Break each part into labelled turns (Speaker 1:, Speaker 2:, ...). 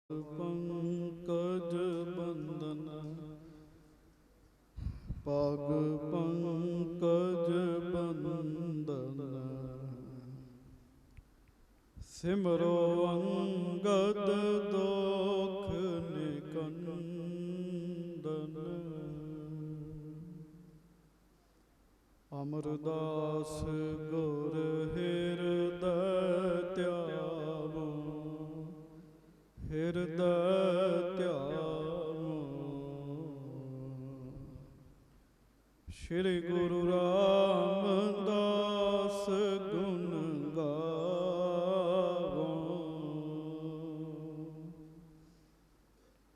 Speaker 1: ਪੰਕਜ ਬੰਦਨ ਪਗ ਪੰਕਜ ਬੰਦਨ ਸਿਮਰੋ ਅੰਗਦ ਦੋਖ ਨਿਕੰਦਨ ਅਮਰਦਾਸ ਗੁਰ ਹਿਰਦੈ ਧਿਆਵੋ ਹਿਰਦੈ ਧਿਆਵੋ ਸ਼੍ਰੀ ਗੁਰੂ ਰਾਮਦਾਸ ਗੁਣ ਗਾਵੋ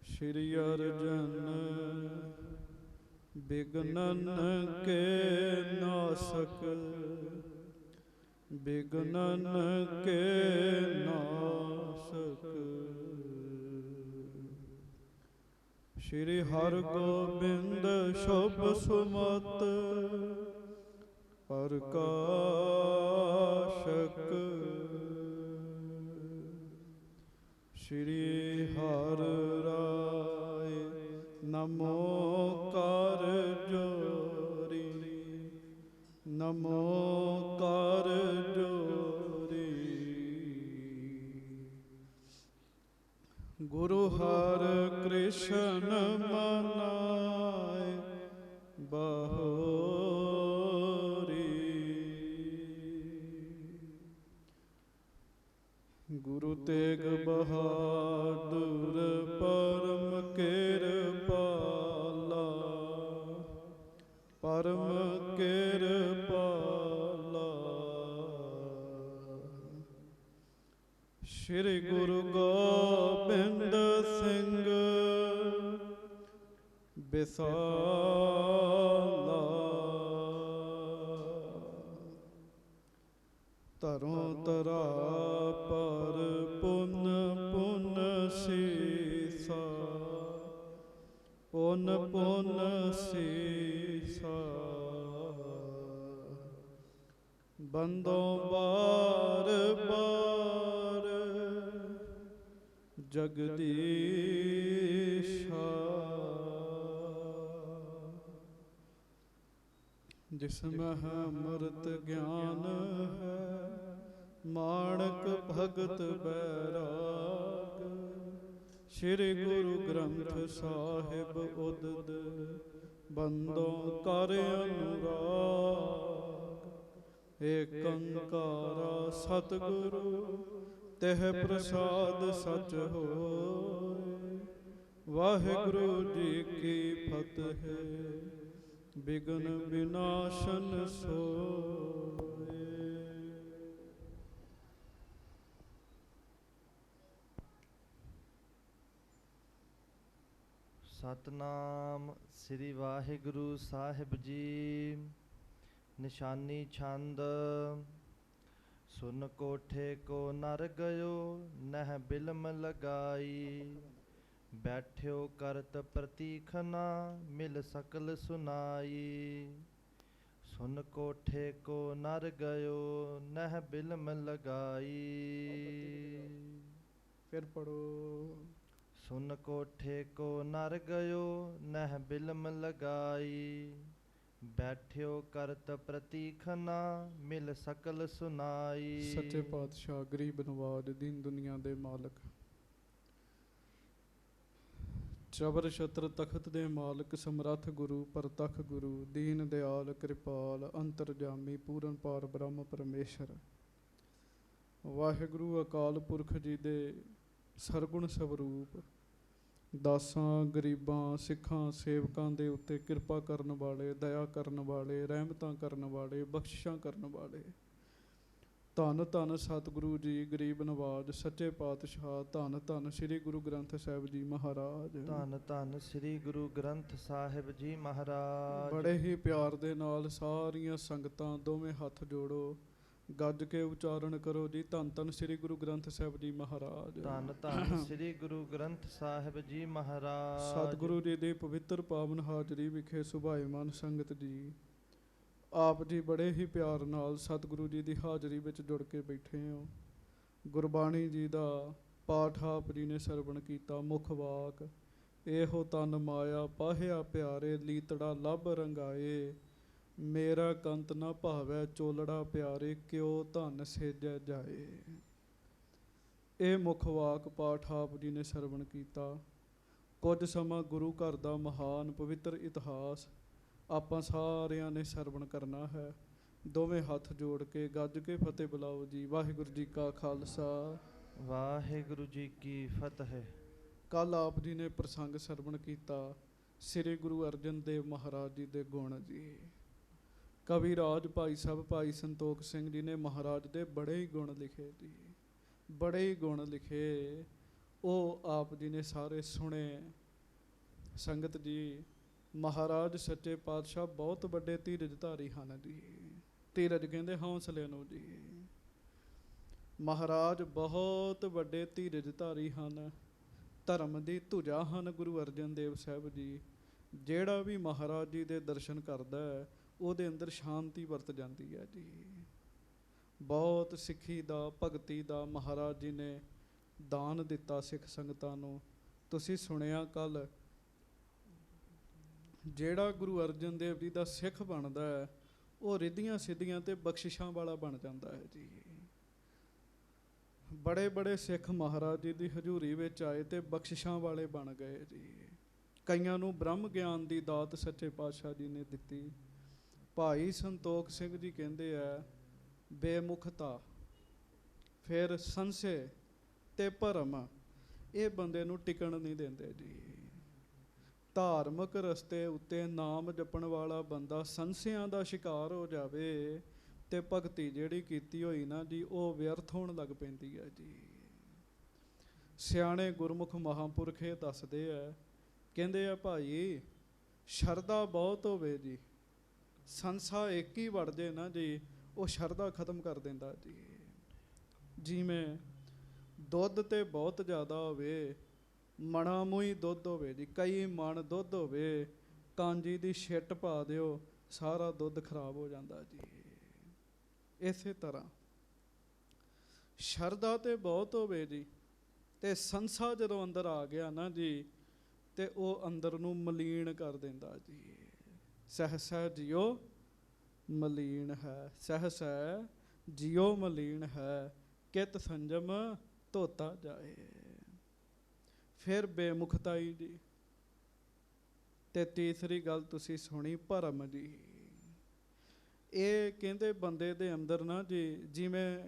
Speaker 1: ਸ਼੍ਰੀ ਅਰਜਨ ਬਿਗਨਨ ਕੇ ਨਾਸਕ ਬਿਗਨਨ ਕੇ ਨਾਸਕ ਸ਼੍ਰੀ ਹਰਗੋਬਿੰਦ ਸ਼ੁਭ ਸੁਮਤ ਪ੍ਰਕਾਸ਼ਕ ਸ਼੍ਰੀ ਹਰਿ ਰਾਇ ਨਮੋ ਕਰ ਜੋਰੀ ਨਮੋ ਕਰ ਜੋਰੀ ਗੁਰੂ ਹਰਿ ਕ੍ਰਿਸ਼ਨ ਮਨਾਏ ਬਹੋਰੀ ਗੁਰੂ ਤੇਗ ਬਹਾਦੁਰ ਪਰਮ ਕਿਰਪਾਲਾ ਪਰਮ ਕਿਰਪਾਲਾ ਸ਼੍ਰੀ ਗੁਰੂ ਗੋਬਿੰਦ ਸਿੰਘ ਬਿਸਾਲਾ ਧਰੋਂ ਧਰਾ ਪਰ ਪੁੰਨ ਪੁੰਨ ਸੀਸਾ ਪੁੰਨ ਪੁੰਨ ਸੀਸਾ ਬੰਦੋਂ ਬਾਰ ਬਾਰ ਜਗਦੀਸ਼ਾ ਜਿਸ ਮਹਿ ਅੰਮ੍ਰਿਤ ਗਿਆਨ ਹੈ ਮਾਣਕ ਭਗਤ ਬੈਰਾਗ ਸ਼੍ਰੀ ਗੁਰੂ ਗ੍ਰੰਥ ਸਾਹਿਬ ਉਦਦ ਬੰਦੋਂ ਕਰ ਅਨੁਰਾਗ ਏਕ ਓੰਕਾਰਾ ਸਤਿਗੁਰੂ ਤਿਹ ਪ੍ਰਸਾਦ ਸਚ ਹੋਇ ਵਾਹਿਗੁਰੂ ਜੀ ਕੀ ਫਤਿਹ ਬਿਗਨ ਵਿਨਾਸ਼ਨ ਸੋਏ।
Speaker 2: ਸਤਨਾਮ ਸ੍ਰੀ ਵਾਹਿਗੁਰੂ ਸਾਹਿਬ ਜੀ। ਨਿਸ਼ਾਨੀ ਛੰਦ। ਸੁਨ ਕੋਠੇ ਕੋ ਨਰ ਗਇਓ ਨਹਿ ਬਿਲਮ ਲਗਾਈ ਬੈਠਿਓ ਕਰਤ ਪ੍ਰਤੀਖਨਾ ਮਿਲ ਸਕਲ ਸੁਨਾਈ। ਸੁਨ ਕੋਠੇ ਕੋ ਨਰ ਗਇਓ ਨਹਿ ਬਿਲਮ ਲਗਾਈ।
Speaker 1: ਫਿਰ ਪੜੋ।
Speaker 2: ਸੁਨ ਕੋਠੇ ਕੋ ਨਰ ਗਇਓ ਨਹਿ ਬਿਲਮ ਲਗਾਈ ਬੈਠਿਓ ਕਰਤ ਪ੍ਰਤੀਖਨਾ ਮਿਲ ਸਕਲ ਸੁਨਾਈ।
Speaker 1: ਸੱਚੇ ਪਾਤਸ਼ਾਹ ਗਰੀਬ ਨਵਾਜ ਦੀਨ ਦੁਨੀਆ ਦੇ ਮਾਲਕ ਚਬਰ ਛਤਰ ਤਖਤ ਦੇ ਮਾਲਕ ਸਮਰੱਥ ਗੁਰੂ ਪ੍ਰਤੱਖ ਗੁਰੂ ਦੀਨ ਦਿਆਲ ਕਿਰਪਾਲ ਅੰਤਰਜਾਮੀ ਪੂਰਨ ਪਾਰ ਬ੍ਰਹਮ ਪਰਮੇਸ਼ਰ ਵਾਹਿਗੁਰੂ ਅਕਾਲ ਪੁਰਖ ਜੀ ਦੇ ਸਰਗੁਣ ਸਵਰੂਪ ਦਾਸਾਂ ਗਰੀਬਾਂ ਸਿੱਖਾਂ ਸੇਵਕਾਂ ਦੇ ਉੱਤੇ ਕਿਰਪਾ ਕਰਨ ਵਾਲੇ ਦਇਆ ਕਰਨ ਵਾਲੇ ਰਹਿਮਤਾਂ ਕਰਨ ਵਾਲੇ ਬਖਸ਼ਿਸ਼ਾਂ ਕਰਨ ਵਾਲੇ ਧੰਨ ਧੰਨ ਸਤਿਗੁਰੂ ਜੀ ਗਰੀਬ ਨਵਾਜ ਸੱਚੇ ਪਾਤਸ਼ਾਹ ਧੰਨ ਧੰਨ ਸ੍ਰੀ ਗੁਰੂ ਗ੍ਰੰਥ ਸਾਹਿਬ ਜੀ ਮਹਾਰਾਜ
Speaker 2: ਧੰਨ ਧੰਨ ਸ੍ਰੀ ਗੁਰੂ ਗ੍ਰੰਥ ਸਾਹਿਬ ਜੀ ਮਹਾਰਾਜ।
Speaker 1: ਬੜੇ ਹੀ ਪਿਆਰ ਦੇ ਨਾਲ ਸਾਰੀਆਂ ਸੰਗਤਾਂ ਦੋਵੇਂ ਹੱਥ ਜੋੜੋ ਗੱਜ ਕੇ ਉਚਾਰਨ ਕਰੋ ਜੀ ਧੰਨ ਧੰਨ ਸ੍ਰੀ ਗੁਰੂ ਗ੍ਰੰਥ ਸਾਹਿਬ ਜੀ ਮਹਾਰਾਜ।
Speaker 2: ਧੰਨ ਧੰਨ ਸ੍ਰੀ ਗੁਰੂ ਗ੍ਰੰਥ ਸਾਹਿਬ ਜੀ ਮਹਾਰਾਜ।
Speaker 1: ਸਤਿਗੁਰੂ ਜੀ ਦੀ ਪਵਿੱਤਰ ਪਾਵਨ ਹਾਜ਼ਰੀ ਵਿਖੇ ਸੁਭਾਏਮਾਨ ਸੰਗਤ ਜੀ ਆਪ ਜੀ ਬੜੇ ਹੀ ਪਿਆਰ ਨਾਲ ਸਤਿਗੁਰੂ ਜੀ ਦੀ ਹਾਜ਼ਰੀ ਵਿੱਚ ਜੁੜ ਕੇ ਬੈਠੇ ਹੋ। ਗੁਰਬਾਣੀ ਜੀ ਦਾ ਪਾਠ ਆਪ ਜੀ ਨੇ ਸਰਵਣ ਕੀਤਾ। ਮੁਖ ਵਾਕ ਇਹੋ ਤਨ ਮਾਇਆ ਪਾਹਿਆ ਪਿਆਰੇ, ਲੀਤੜਾ ਲੱਭ ਰੰਗਾਏ। ਮੇਰਾ ਕੰਤ ਨਾ ਭਾਵੈ ਚੋਲੜਾ ਪਿਆਰੇ, ਕਿਉ ਧਨ ਸੇਜੈ ਜਾਏ। ਇਹ ਮੁਖ ਵਾਕ ਪਾਠ ਆਪ ਜੀ ਨੇ ਸਰਵਣ ਕੀਤਾ। ਕੁਝ ਸਮਾਂ ਗੁਰੂ ਘਰ ਦਾ ਮਹਾਨ ਪਵਿੱਤਰ ਇਤਿਹਾਸ ਆਪਾਂ ਸਾਰਿਆਂ ਨੇ ਸਰਵਣ ਕਰਨਾ ਹੈ। ਦੋਵੇਂ ਹੱਥ ਜੋੜ ਕੇ ਗੱਜ ਕੇ ਫਤਿਹ ਬੁਲਾਓ ਜੀ। ਵਾਹਿਗੁਰੂ ਜੀ ਕਾ ਖਾਲਸਾ,
Speaker 2: ਵਾਹਿਗੁਰੂ ਜੀ ਕੀ ਫਤਿਹ।
Speaker 1: ਕੱਲ ਆਪ ਜੀ ਨੇ ਪ੍ਰਸੰਗ ਸਰਵਣ ਕੀਤਾ ਸ੍ਰੀ ਗੁਰੂ ਅਰਜਨ ਦੇਵ ਮਹਾਰਾਜ ਜੀ ਦੇ ਗੁਣ ਜੀ। ਕਵੀ ਰਾਜ ਭਾਈ ਸਾਹਿਬ ਭਾਈ ਸੰਤੋਖ ਸਿੰਘ ਜੀ ਨੇ ਮਹਾਰਾਜ ਦੇ ਬੜੇ ਹੀ ਗੁਣ ਲਿਖੇ ਜੀ, ਬੜੇ ਹੀ ਗੁਣ ਲਿਖੇ। ਉਹ ਆਪ ਜੀ ਨੇ ਸਾਰੇ ਸੁਣੇ। ਸੰਗਤ ਜੀ, ਮਹਾਰਾਜ ਸੱਚੇ ਪਾਤਸ਼ਾਹ ਬਹੁਤ ਵੱਡੇ ਧੀਰਜ ਧਾਰੀ ਹਨ ਜੀ। ਧੀਰਜ ਕਹਿੰਦੇ ਹੌਸਲੇ ਨੂੰ ਜੀ। ਮਹਾਰਾਜ ਬਹੁਤ ਵੱਡੇ ਧੀਰਜ ਧਾਰੀ ਹਨ। ਧਰਮ ਦੀ ਧੁਜਾ ਹਨ ਗੁਰੂ ਅਰਜਨ ਦੇਵ ਸਾਹਿਬ ਜੀ। ਜਿਹੜਾ ਵੀ ਮਹਾਰਾਜ ਜੀ ਦੇ ਦਰਸ਼ਨ ਕਰਦਾ ਹੈ ਉਹਦੇ ਅੰਦਰ ਸ਼ਾਂਤੀ ਵਰਤ ਜਾਂਦੀ ਹੈ ਜੀ। ਬਹੁਤ ਸਿੱਖੀ ਦਾ, ਭਗਤੀ ਦਾ ਮਹਾਰਾਜ ਜੀ ਨੇ ਦਾਨ ਦਿੱਤਾ ਸਿੱਖ ਸੰਗਤਾਂ ਨੂੰ। ਤੁਸੀਂ ਸੁਣਿਆ ਕੱਲ, ਜਿਹੜਾ ਗੁਰੂ ਅਰਜਨ ਦੇਵ ਜੀ ਦਾ ਸਿੱਖ ਬਣਦਾ ਹੈ ਉਹ ਰਿੱਧੀਆਂ ਸਿੱਧੀਆਂ ਤੇ ਬਖਸ਼ਿਸ਼ਾਂ ਵਾਲਾ ਬਣ ਜਾਂਦਾ ਹੈ ਜੀ। ਬੜੇ ਬੜੇ ਸਿੱਖ ਮਹਾਰਾਜ ਜੀ ਦੀ ਹਜ਼ੂਰੀ ਵਿੱਚ ਆਏ ਤੇ ਬਖਸ਼ਿਸ਼ਾਂ ਵਾਲੇ ਬਣ ਗਏ ਜੀ। ਕਈਆਂ ਨੂੰ ਬ੍ਰਹਮ ਗਿਆਨ ਦੀ ਦਾਤ ਸੱਚੇ ਪਾਤਸ਼ਾਹ ਜੀ ਨੇ ਦਿੱਤੀ। ਭਾਈ ਸੰਤੋਖ ਸਿੰਘ ਜੀ ਕਹਿੰਦੇ ਆ, ਬੇਮੁਖਤਾ, ਫਿਰ ਸੰਸ਼ੇ ਤੇ ਭਰਮ ਇਹ ਬੰਦੇ ਨੂੰ ਟਿਕਣ ਨਹੀਂ ਦਿੰਦੇ ਜੀ। ਧਾਰਮਿਕ ਰਸਤੇ ਉੱਤੇ ਨਾਮ ਜਪਣ ਵਾਲਾ ਬੰਦਾ ਸੰਸ਼ਿਆਂ ਦਾ ਸ਼ਿਕਾਰ ਹੋ ਜਾਵੇ ਤੇ ਭਗਤੀ ਜਿਹੜੀ ਕੀਤੀ ਹੋਈ ਨਾ ਜੀ ਉਹ ਵਿਅਰਥ ਹੋਣ ਲੱਗ ਪੈਂਦੀ ਹੈ ਜੀ। ਸਿਆਣੇ ਗੁਰਮੁਖ ਮਹਾਂਪੁਰਖ ਇਹ ਦੱਸਦੇ ਆ, ਕਹਿੰਦੇ ਆ ਭਾਈ ਸ਼ਰਧਾ ਬਹੁਤ ਹੋਵੇ ਜੀ, ਸੰਸਾ ਇੱਕ ਹੀ ਵੜ ਜੇ ਨਾ ਜੀ ਉਹ ਸ਼ਰਧਾ ਖਤਮ ਕਰ ਦਿੰਦਾ ਜੀ। ਜਿਵੇਂ ਦੁੱਧ ਤੇ ਬਹੁਤ ਜ਼ਿਆਦਾ ਹੋਵੇ, ਮਣਾ ਮੂੰਹੀ ਦੁੱਧ ਹੋਵੇ ਜੀ, ਕਈ ਮਣ ਦੁੱਧ ਹੋਵੇ, ਕਾਂਜੀ ਦੀ ਛਿੱਟ ਪਾ ਦਿਓ ਸਾਰਾ ਦੁੱਧ ਖਰਾਬ ਹੋ ਜਾਂਦਾ ਜੀ। ਇਸੇ ਤਰ੍ਹਾਂ ਸ਼ਰਧਾ ਤੇ ਬਹੁਤ ਹੋਵੇ ਜੀ ਤੇ ਸੰਸਾ ਜਦੋਂ ਅੰਦਰ ਆ ਗਿਆ ਨਾ ਜੀ ਤੇ ਉਹ ਅੰਦਰ ਨੂੰ ਮਲੀਨ ਕਰ ਦਿੰਦਾ ਜੀ। ਸਹਸਾ ਜਿਉ ਮਲੀਨ ਹੈ, ਸਹਸਾ ਜਿਉ ਮਲੀਨ ਹੈ, ਕਿਤ ਸੰਜਮ ਧੋਤਾ ਜਾਏ। ਫਿਰ ਬੇਮੁਖਤਾਈ ਜੀ। ਤੇ ਤੀਸਰੀ ਗੱਲ ਤੁਸੀਂ ਸੁਣੀ, ਭਰਮ ਜੀ। ਇਹ ਕਹਿੰਦੇ ਬੰਦੇ ਦੇ ਅੰਦਰ ਨਾ ਜੀ ਜਿਵੇਂ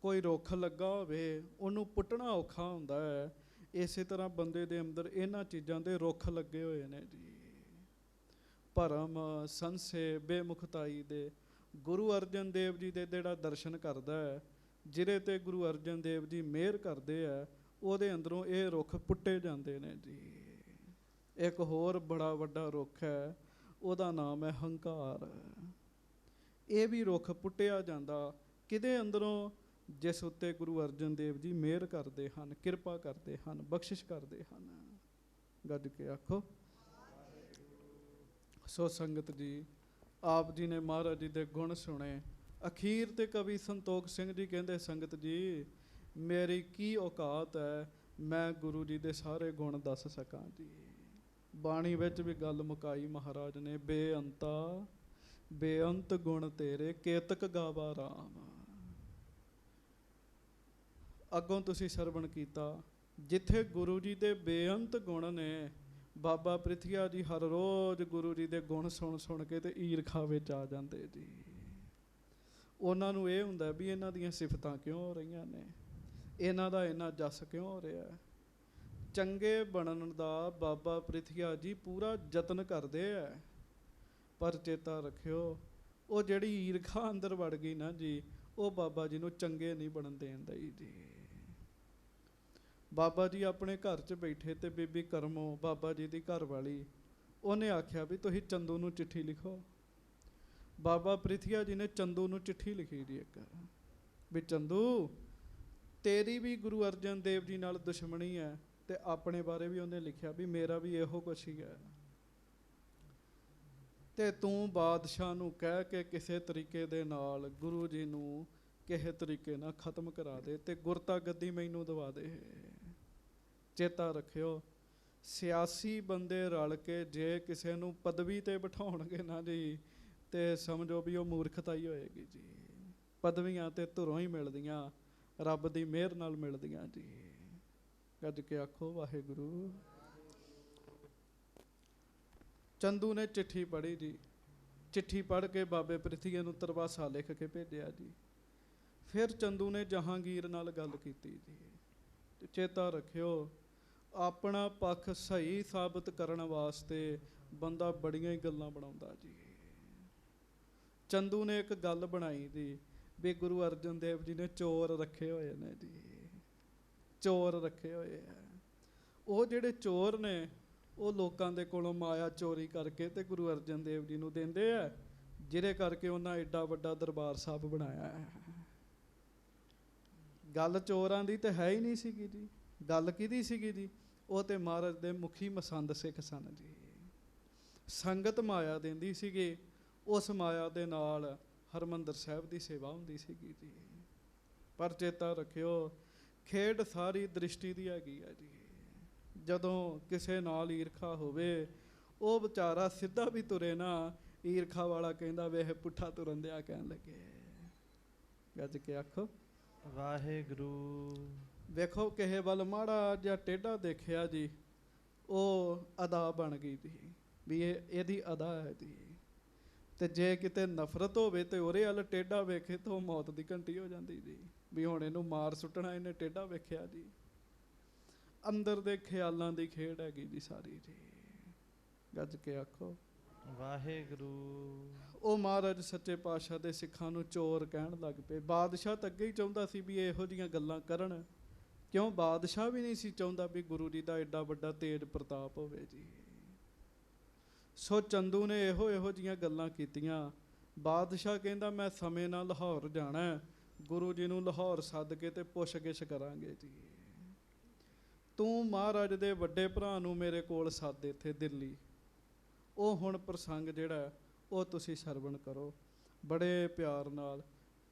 Speaker 1: ਕੋਈ ਰੁੱਖ ਲੱਗਾ ਹੋਵੇ ਉਹਨੂੰ ਪੁੱਟਣਾ ਔਖਾ ਹੁੰਦਾ ਹੈ, ਇਸੇ ਤਰ੍ਹਾਂ ਬੰਦੇ ਦੇ ਅੰਦਰ ਇਹਨਾਂ ਚੀਜ਼ਾਂ ਦੇ ਰੁੱਖ ਲੱਗੇ ਹੋਏ ਨੇ ਜੀ। ਭਰਮ, ਸੰਸ਼ੇ, ਬੇਮੁਖਤਾਈ ਦੇ। ਗੁਰੂ ਅਰਜਨ ਦੇਵ ਜੀ ਦੇ ਜਿਹੜਾ ਦਰਸ਼ਨ ਕਰਦਾ ਹੈ, ਜਿਹਦੇ ਤੇ ਗੁਰੂ ਅਰਜਨ ਦੇਵ ਜੀ ਮਿਹਰ ਕਰਦੇ ਆ, ਉਹਦੇ ਅੰਦਰੋਂ ਇਹ ਰੁੱਖ ਪੁੱਟੇ ਜਾਂਦੇ ਨੇ ਜੀ। ਇੱਕ ਹੋਰ ਬੜਾ ਵੱਡਾ ਰੁੱਖ ਹੈ, ਉਹਦਾ ਨਾਮ ਹੈ ਹੰਕਾਰ। ਇਹ ਵੀ ਰੁੱਖ ਪੁੱਟਿਆ ਜਾਂਦਾ ਕਿਹਦੇ ਅੰਦਰੋਂ? ਜਿਸ ਉੱਤੇ ਗੁਰੂ ਅਰਜਨ ਦੇਵ ਜੀ ਮਿਹਰ ਕਰਦੇ ਹਨ, ਕਿਰਪਾ ਕਰਦੇ ਹਨ, ਬਖਸ਼ਿਸ਼ ਕਰਦੇ ਹਨ। ਗੱਜ ਕੇ ਆਖੋ। ਸੋ ਸੰਗਤ ਜੀ, ਆਪ ਜੀ ਨੇ ਮਹਾਰਾਜ ਜੀ ਦੇ ਗੁਣ ਸੁਣੇ। ਅਖੀਰ ਤੇ ਕਵੀ ਸੰਤੋਖ ਸਿੰਘ ਜੀ ਕਹਿੰਦੇ, ਸੰਗਤ ਜੀ ਮੇਰੀ ਕੀ ਔਕਾਤ ਹੈ ਮੈਂ ਗੁਰੂ ਜੀ ਦੇ ਸਾਰੇ ਗੁਣ ਦੱਸ ਸਕਾਂ ਜੀ। ਬਾਣੀ ਵਿੱਚ ਵੀ ਗੱਲ ਮੁਕਾਈ ਮਹਾਰਾਜ ਨੇ, ਬੇਅੰਤਾ ਬੇਅੰਤ ਗੁਣ ਤੇਰੇ, ਕੇਤਕ ਗਾਵਾ ਰਾਮ। ਅੱਗੋਂ ਤੁਸੀਂ ਸਰਵਣ ਕੀਤਾ, ਜਿੱਥੇ ਗੁਰੂ ਜੀ ਦੇ ਬੇਅੰਤ ਗੁਣ ਨੇ, ਬਾਬਾ ਪ੍ਰਿਥੀਆ ਜੀ ਹਰ ਰੋਜ਼ ਗੁਰੂ ਜੀ ਦੇ ਗੁਣ ਸੁਣ ਸੁਣ ਕੇ ਤੇ ਈਰਖਾ ਵਿੱਚ ਆ ਜਾਂਦੇ ਜੀ। ਉਹਨਾਂ ਨੂੰ ਇਹ ਹੁੰਦਾ ਵੀ ਇਹਨਾਂ ਦੀਆਂ ਸਿਫਤਾਂ ਕਿਉਂ ਹੋ ਰਹੀਆਂ ਨੇ, ਇਹਨਾਂ ਦਾ ਇੰਨਾ ਜਸ ਕਿਉਂ ਹੋ ਰਿਹਾ। ਚੰਗੇ ਬਣਨ ਦਾ ਬਾਬਾ ਪ੍ਰਿਥੀਆ ਜੀ ਪੂਰਾ ਯਤਨ ਕਰਦੇ ਆ, ਪਰ ਚੇਤਾ ਰੱਖਿਓ ਉਹ ਜਿਹੜੀ ਈਰਖਾ ਅੰਦਰ ਵੜ ਗਈ ਨਾ ਜੀ, ਉਹ ਬਾਬਾ ਜੀ ਨੂੰ ਚੰਗੇ ਨਹੀਂ ਬਣਨ ਦੇਣ ਦਈ ਜੀ। ਬਾਬਾ ਜੀ ਆਪਣੇ ਘਰ 'ਚ ਬੈਠੇ ਤੇ ਬੀਬੀ ਕਰਮੋ, ਬਾਬਾ ਜੀ ਦੀ ਘਰ ਵਾਲੀ, ਉਹਨੇ ਆਖਿਆ ਵੀ ਤੁਸੀਂ ਚੰਦੂ ਨੂੰ ਚਿੱਠੀ ਲਿਖੋ। ਬਾਬਾ ਪ੍ਰਿਥੀਆ ਜੀ ਨੇ ਚੰਦੂ ਨੂੰ ਚਿੱਠੀ ਲਿਖੀ ਜੀ ਇੱਕ, ਵੀ ਚੰਦੂ ਤੇਰੀ ਵੀ ਗੁਰੂ ਅਰਜਨ ਦੇਵ ਜੀ ਨਾਲ ਦੁਸ਼ਮਣੀ ਹੈ, ਤੇ ਆਪਣੇ ਬਾਰੇ ਵੀ ਉਹਨੇ ਲਿਖਿਆ ਵੀ ਮੇਰਾ ਵੀ ਇਹੋ ਕੁਛ ਹੀ ਹੈ, ਤੇ ਤੂੰ ਬਾਦਸ਼ਾਹ ਨੂੰ ਕਹਿ ਕੇ ਕਿਸੇ ਤਰੀਕੇ ਦੇ ਨਾਲ ਗੁਰੂ ਜੀ ਨੂੰ ਕਿਸੇ ਤਰੀਕੇ ਨਾਲ ਖਤਮ ਕਰਾ ਦੇ ਤੇ ਗੁਰਤਾ ਗੱਦੀ ਮੈਨੂੰ ਦਵਾ ਦੇ। ਚੇਤਾ ਰੱਖਿਓ, ਸਿਆਸੀ ਬੰਦੇ ਰਲ ਕੇ ਜੇ ਕਿਸੇ ਨੂੰ ਪਦਵੀ ਤੇ ਬਿਠਾਉਣਗੇ ਨਾ ਜੀ, ਤੇ ਸਮਝੋ ਵੀ ਉਹ ਮੂਰਖਤਾ ਹੀ ਹੋਏਗੀ ਜੀ। ਪਦਵੀਆਂ ਤੇ ਧੁਰੋਂ ਹੀ ਮਿਲਦੀਆਂ, ਰੱਬ ਦੀ ਮਿਹਰ ਨਾਲ ਮਿਲਦੀਆਂ ਜੀ। ਗੱਜ ਕੇ ਆਖੋ ਵਾਹਿਗੁਰੂ। ਚੰਦੂ ਨੇ ਚਿੱਠੀ ਪੜ੍ਹੀ ਜੀ। ਚਿੱਠੀ ਪੜ੍ਹ ਕੇ ਬਾਬੇ ਪ੍ਰਿਥੀਏ ਨੂੰ ਤਰਵਾਸਾ ਲਿਖ ਕੇ ਭੇਜਿਆ ਜੀ। ਫਿਰ ਚੰਦੂ ਨੇ ਜਹਾਂਗੀਰ ਨਾਲ ਗੱਲ ਕੀਤੀ ਜੀ। ਤੇ ਚੇਤਾ ਰੱਖਿਓ, ਆਪਣਾ ਪੱਖ ਸਹੀ ਸਾਬਤ ਕਰਨ ਵਾਸਤੇ ਬੰਦਾ ਬੜੀਆਂ ਹੀ ਗੱਲਾਂ ਬਣਾਉਂਦਾ ਜੀ। ਚੰਦੂ ਨੇ ਇੱਕ ਗੱਲ ਬਣਾਈ ਜੀ ਵੀ ਗੁਰੂ ਅਰਜਨ ਦੇਵ ਜੀ ਨੇ ਚੋਰ ਰੱਖੇ ਹੋਏ ਨੇ ਜੀ, ਚੋਰ ਰੱਖੇ ਹੋਏ ਆ। ਉਹ ਜਿਹੜੇ ਚੋਰ ਨੇ ਉਹ ਲੋਕਾਂ ਦੇ ਕੋਲੋਂ ਮਾਇਆ ਚੋਰੀ ਕਰਕੇ ਤੇ ਗੁਰੂ ਅਰਜਨ ਦੇਵ ਜੀ ਨੂੰ ਦਿੰਦੇ ਆ, ਜਿਹਦੇ ਕਰਕੇ ਉਹਨਾਂ ਐਡਾ ਵੱਡਾ ਦਰਬਾਰ ਸਾਹਿਬ ਬਣਾਇਆ ਹੈ। ਗੱਲ ਚੋਰਾਂ ਦੀ ਤੇ ਹੈ ਹੀ ਨਹੀਂ ਸੀਗੀ ਜੀ। ਗੱਲ ਕਿਹਦੀ ਸੀਗੀ ਜੀ? ਉਹ ਤੇ ਮਹਾਰਾਜ ਦੇ ਮੁਖੀ ਮਸੰਦ ਸਿੱਖ ਸਨ ਜੀ। ਸੰਗਤ ਮਾਇਆ ਦਿੰਦੀ ਸੀਗੀ, ਉਸ ਮਾਇਆ ਦੇ ਨਾਲ ਹਰਿਮੰਦਰ ਸਾਹਿਬ ਦੀ ਸੇਵਾ ਹੁੰਦੀ ਸੀਗੀ ਜੀ। ਪਰ ਚੇਤਾ ਰੱਖਿਓ, ਖੇਡ ਸਾਰੀ ਦ੍ਰਿਸ਼ਟੀ ਦੀ ਹੈਗੀ ਆ ਜੀ। ਜਦੋਂ ਕਿਸੇ ਨਾਲ ਈਰਖਾ ਹੋਵੇ, ਉਹ ਵਿਚਾਰਾ ਸਿੱਧਾ ਵੀ ਤੁਰੇ ਨਾ, ਈਰਖਾ ਵਾਲਾ ਕਹਿੰਦਾ ਵੇਖ ਪੁੱਠਾ ਤੁਰਨ ਦਿਆ ਕਹਿਣ ਲੱਗੇ। ਗੱਜ ਕੇ ਆਖੋ
Speaker 2: ਵਾਹਿਗੁਰੂ।
Speaker 1: ਵੇਖੋ ਕਿਸੇ ਵੱਲ ਮਾੜਾ ਜਿਹਾ ਟੇਢਾ ਦੇਖਿਆ ਜੀ, ਉਹ ਅਦਾ ਬਣ ਗਈ ਜੀ ਵੀ ਇਹਦੀ ਅਦਾ ਹੈ ਜੀ। ਤੇ ਜੇ ਕਿਤੇ ਨਫ਼ਰਤ ਹੋਵੇ ਤੇ ਉਹਦੇ ਵੱਲ ਟੇਢਾ ਵੇਖੇ ਤਾਂ ਉਹ ਮੌਤ ਦੀ ਘੰਟੀ ਹੋ ਜਾਂਦੀ ਜੀ ਵੀ ਹੁਣ ਇਹਨੂੰ ਮਾਰ ਸੁੱਟਣਾ, ਇਹਨੇ ਟੇਢਾ ਵੇਖਿਆ ਜੀ। ਅੰਦਰ ਦੇ ਖਿਆਲਾਂ ਦੀ ਖੇਡ ਹੈਗੀ ਜੀ ਸਾਰੀ ਜੀ। ਗੱਜ ਕੇ ਆਖੋ
Speaker 2: ਵਾਹਿਗੁਰੂ।
Speaker 1: ਉਹ ਮਹਾਰਾਜ ਸੱਚੇ ਪਾਤਸ਼ਾਹ ਦੇ ਸਿੱਖਾਂ ਨੂੰ ਚੋਰ ਕਹਿਣ ਲੱਗ ਪਏ। ਬਾਦਸ਼ਾਹ ਤਾਂ ਅੱਗੇ ਹੀ ਚਾਹੁੰਦਾ ਸੀ ਵੀ ਇਹੋ ਜਿਹੀਆਂ ਗੱਲਾਂ ਕਰਨ, ਕਿਉਂ ਬਾਦਸ਼ਾਹ ਵੀ ਨਹੀਂ ਸੀ ਚਾਹੁੰਦਾ ਵੀ ਗੁਰੂ ਜੀ ਦਾ ਐਡਾ ਵੱਡਾ ਤੇਜ ਪ੍ਰਤਾਪ ਹੋਵੇ ਜੀ। ਸੋ ਚੰਦੂ ਨੇ ਇਹੋ ਜਿਹੀਆਂ ਗੱਲਾਂ ਕੀਤੀਆਂ। ਬਾਦਸ਼ਾਹ ਕਹਿੰਦਾ ਮੈਂ ਸਮੇਂ ਨਾਲ ਲਾਹੌਰ ਜਾਣਾ, ਗੁਰੂ ਜੀ ਨੂੰ ਲਾਹੌਰ ਸੱਦ ਕੇ ਤੇ ਪੁੱਛ ਗਿੱਛ ਕਰਾਂਗੇ ਜੀ। ਤੂੰ ਮਹਾਰਾਜ ਦੇ ਵੱਡੇ ਭਰਾ ਨੂੰ ਮੇਰੇ ਕੋਲ ਸੱਦ ਇੱਥੇ ਦਿੱਲੀ। ਉਹ ਹੁਣ ਪ੍ਰਸੰਗ ਜਿਹੜਾ ਉਹ ਤੁਸੀਂ ਸਰਵਣ ਕਰੋ ਬੜੇ ਪਿਆਰ ਨਾਲ।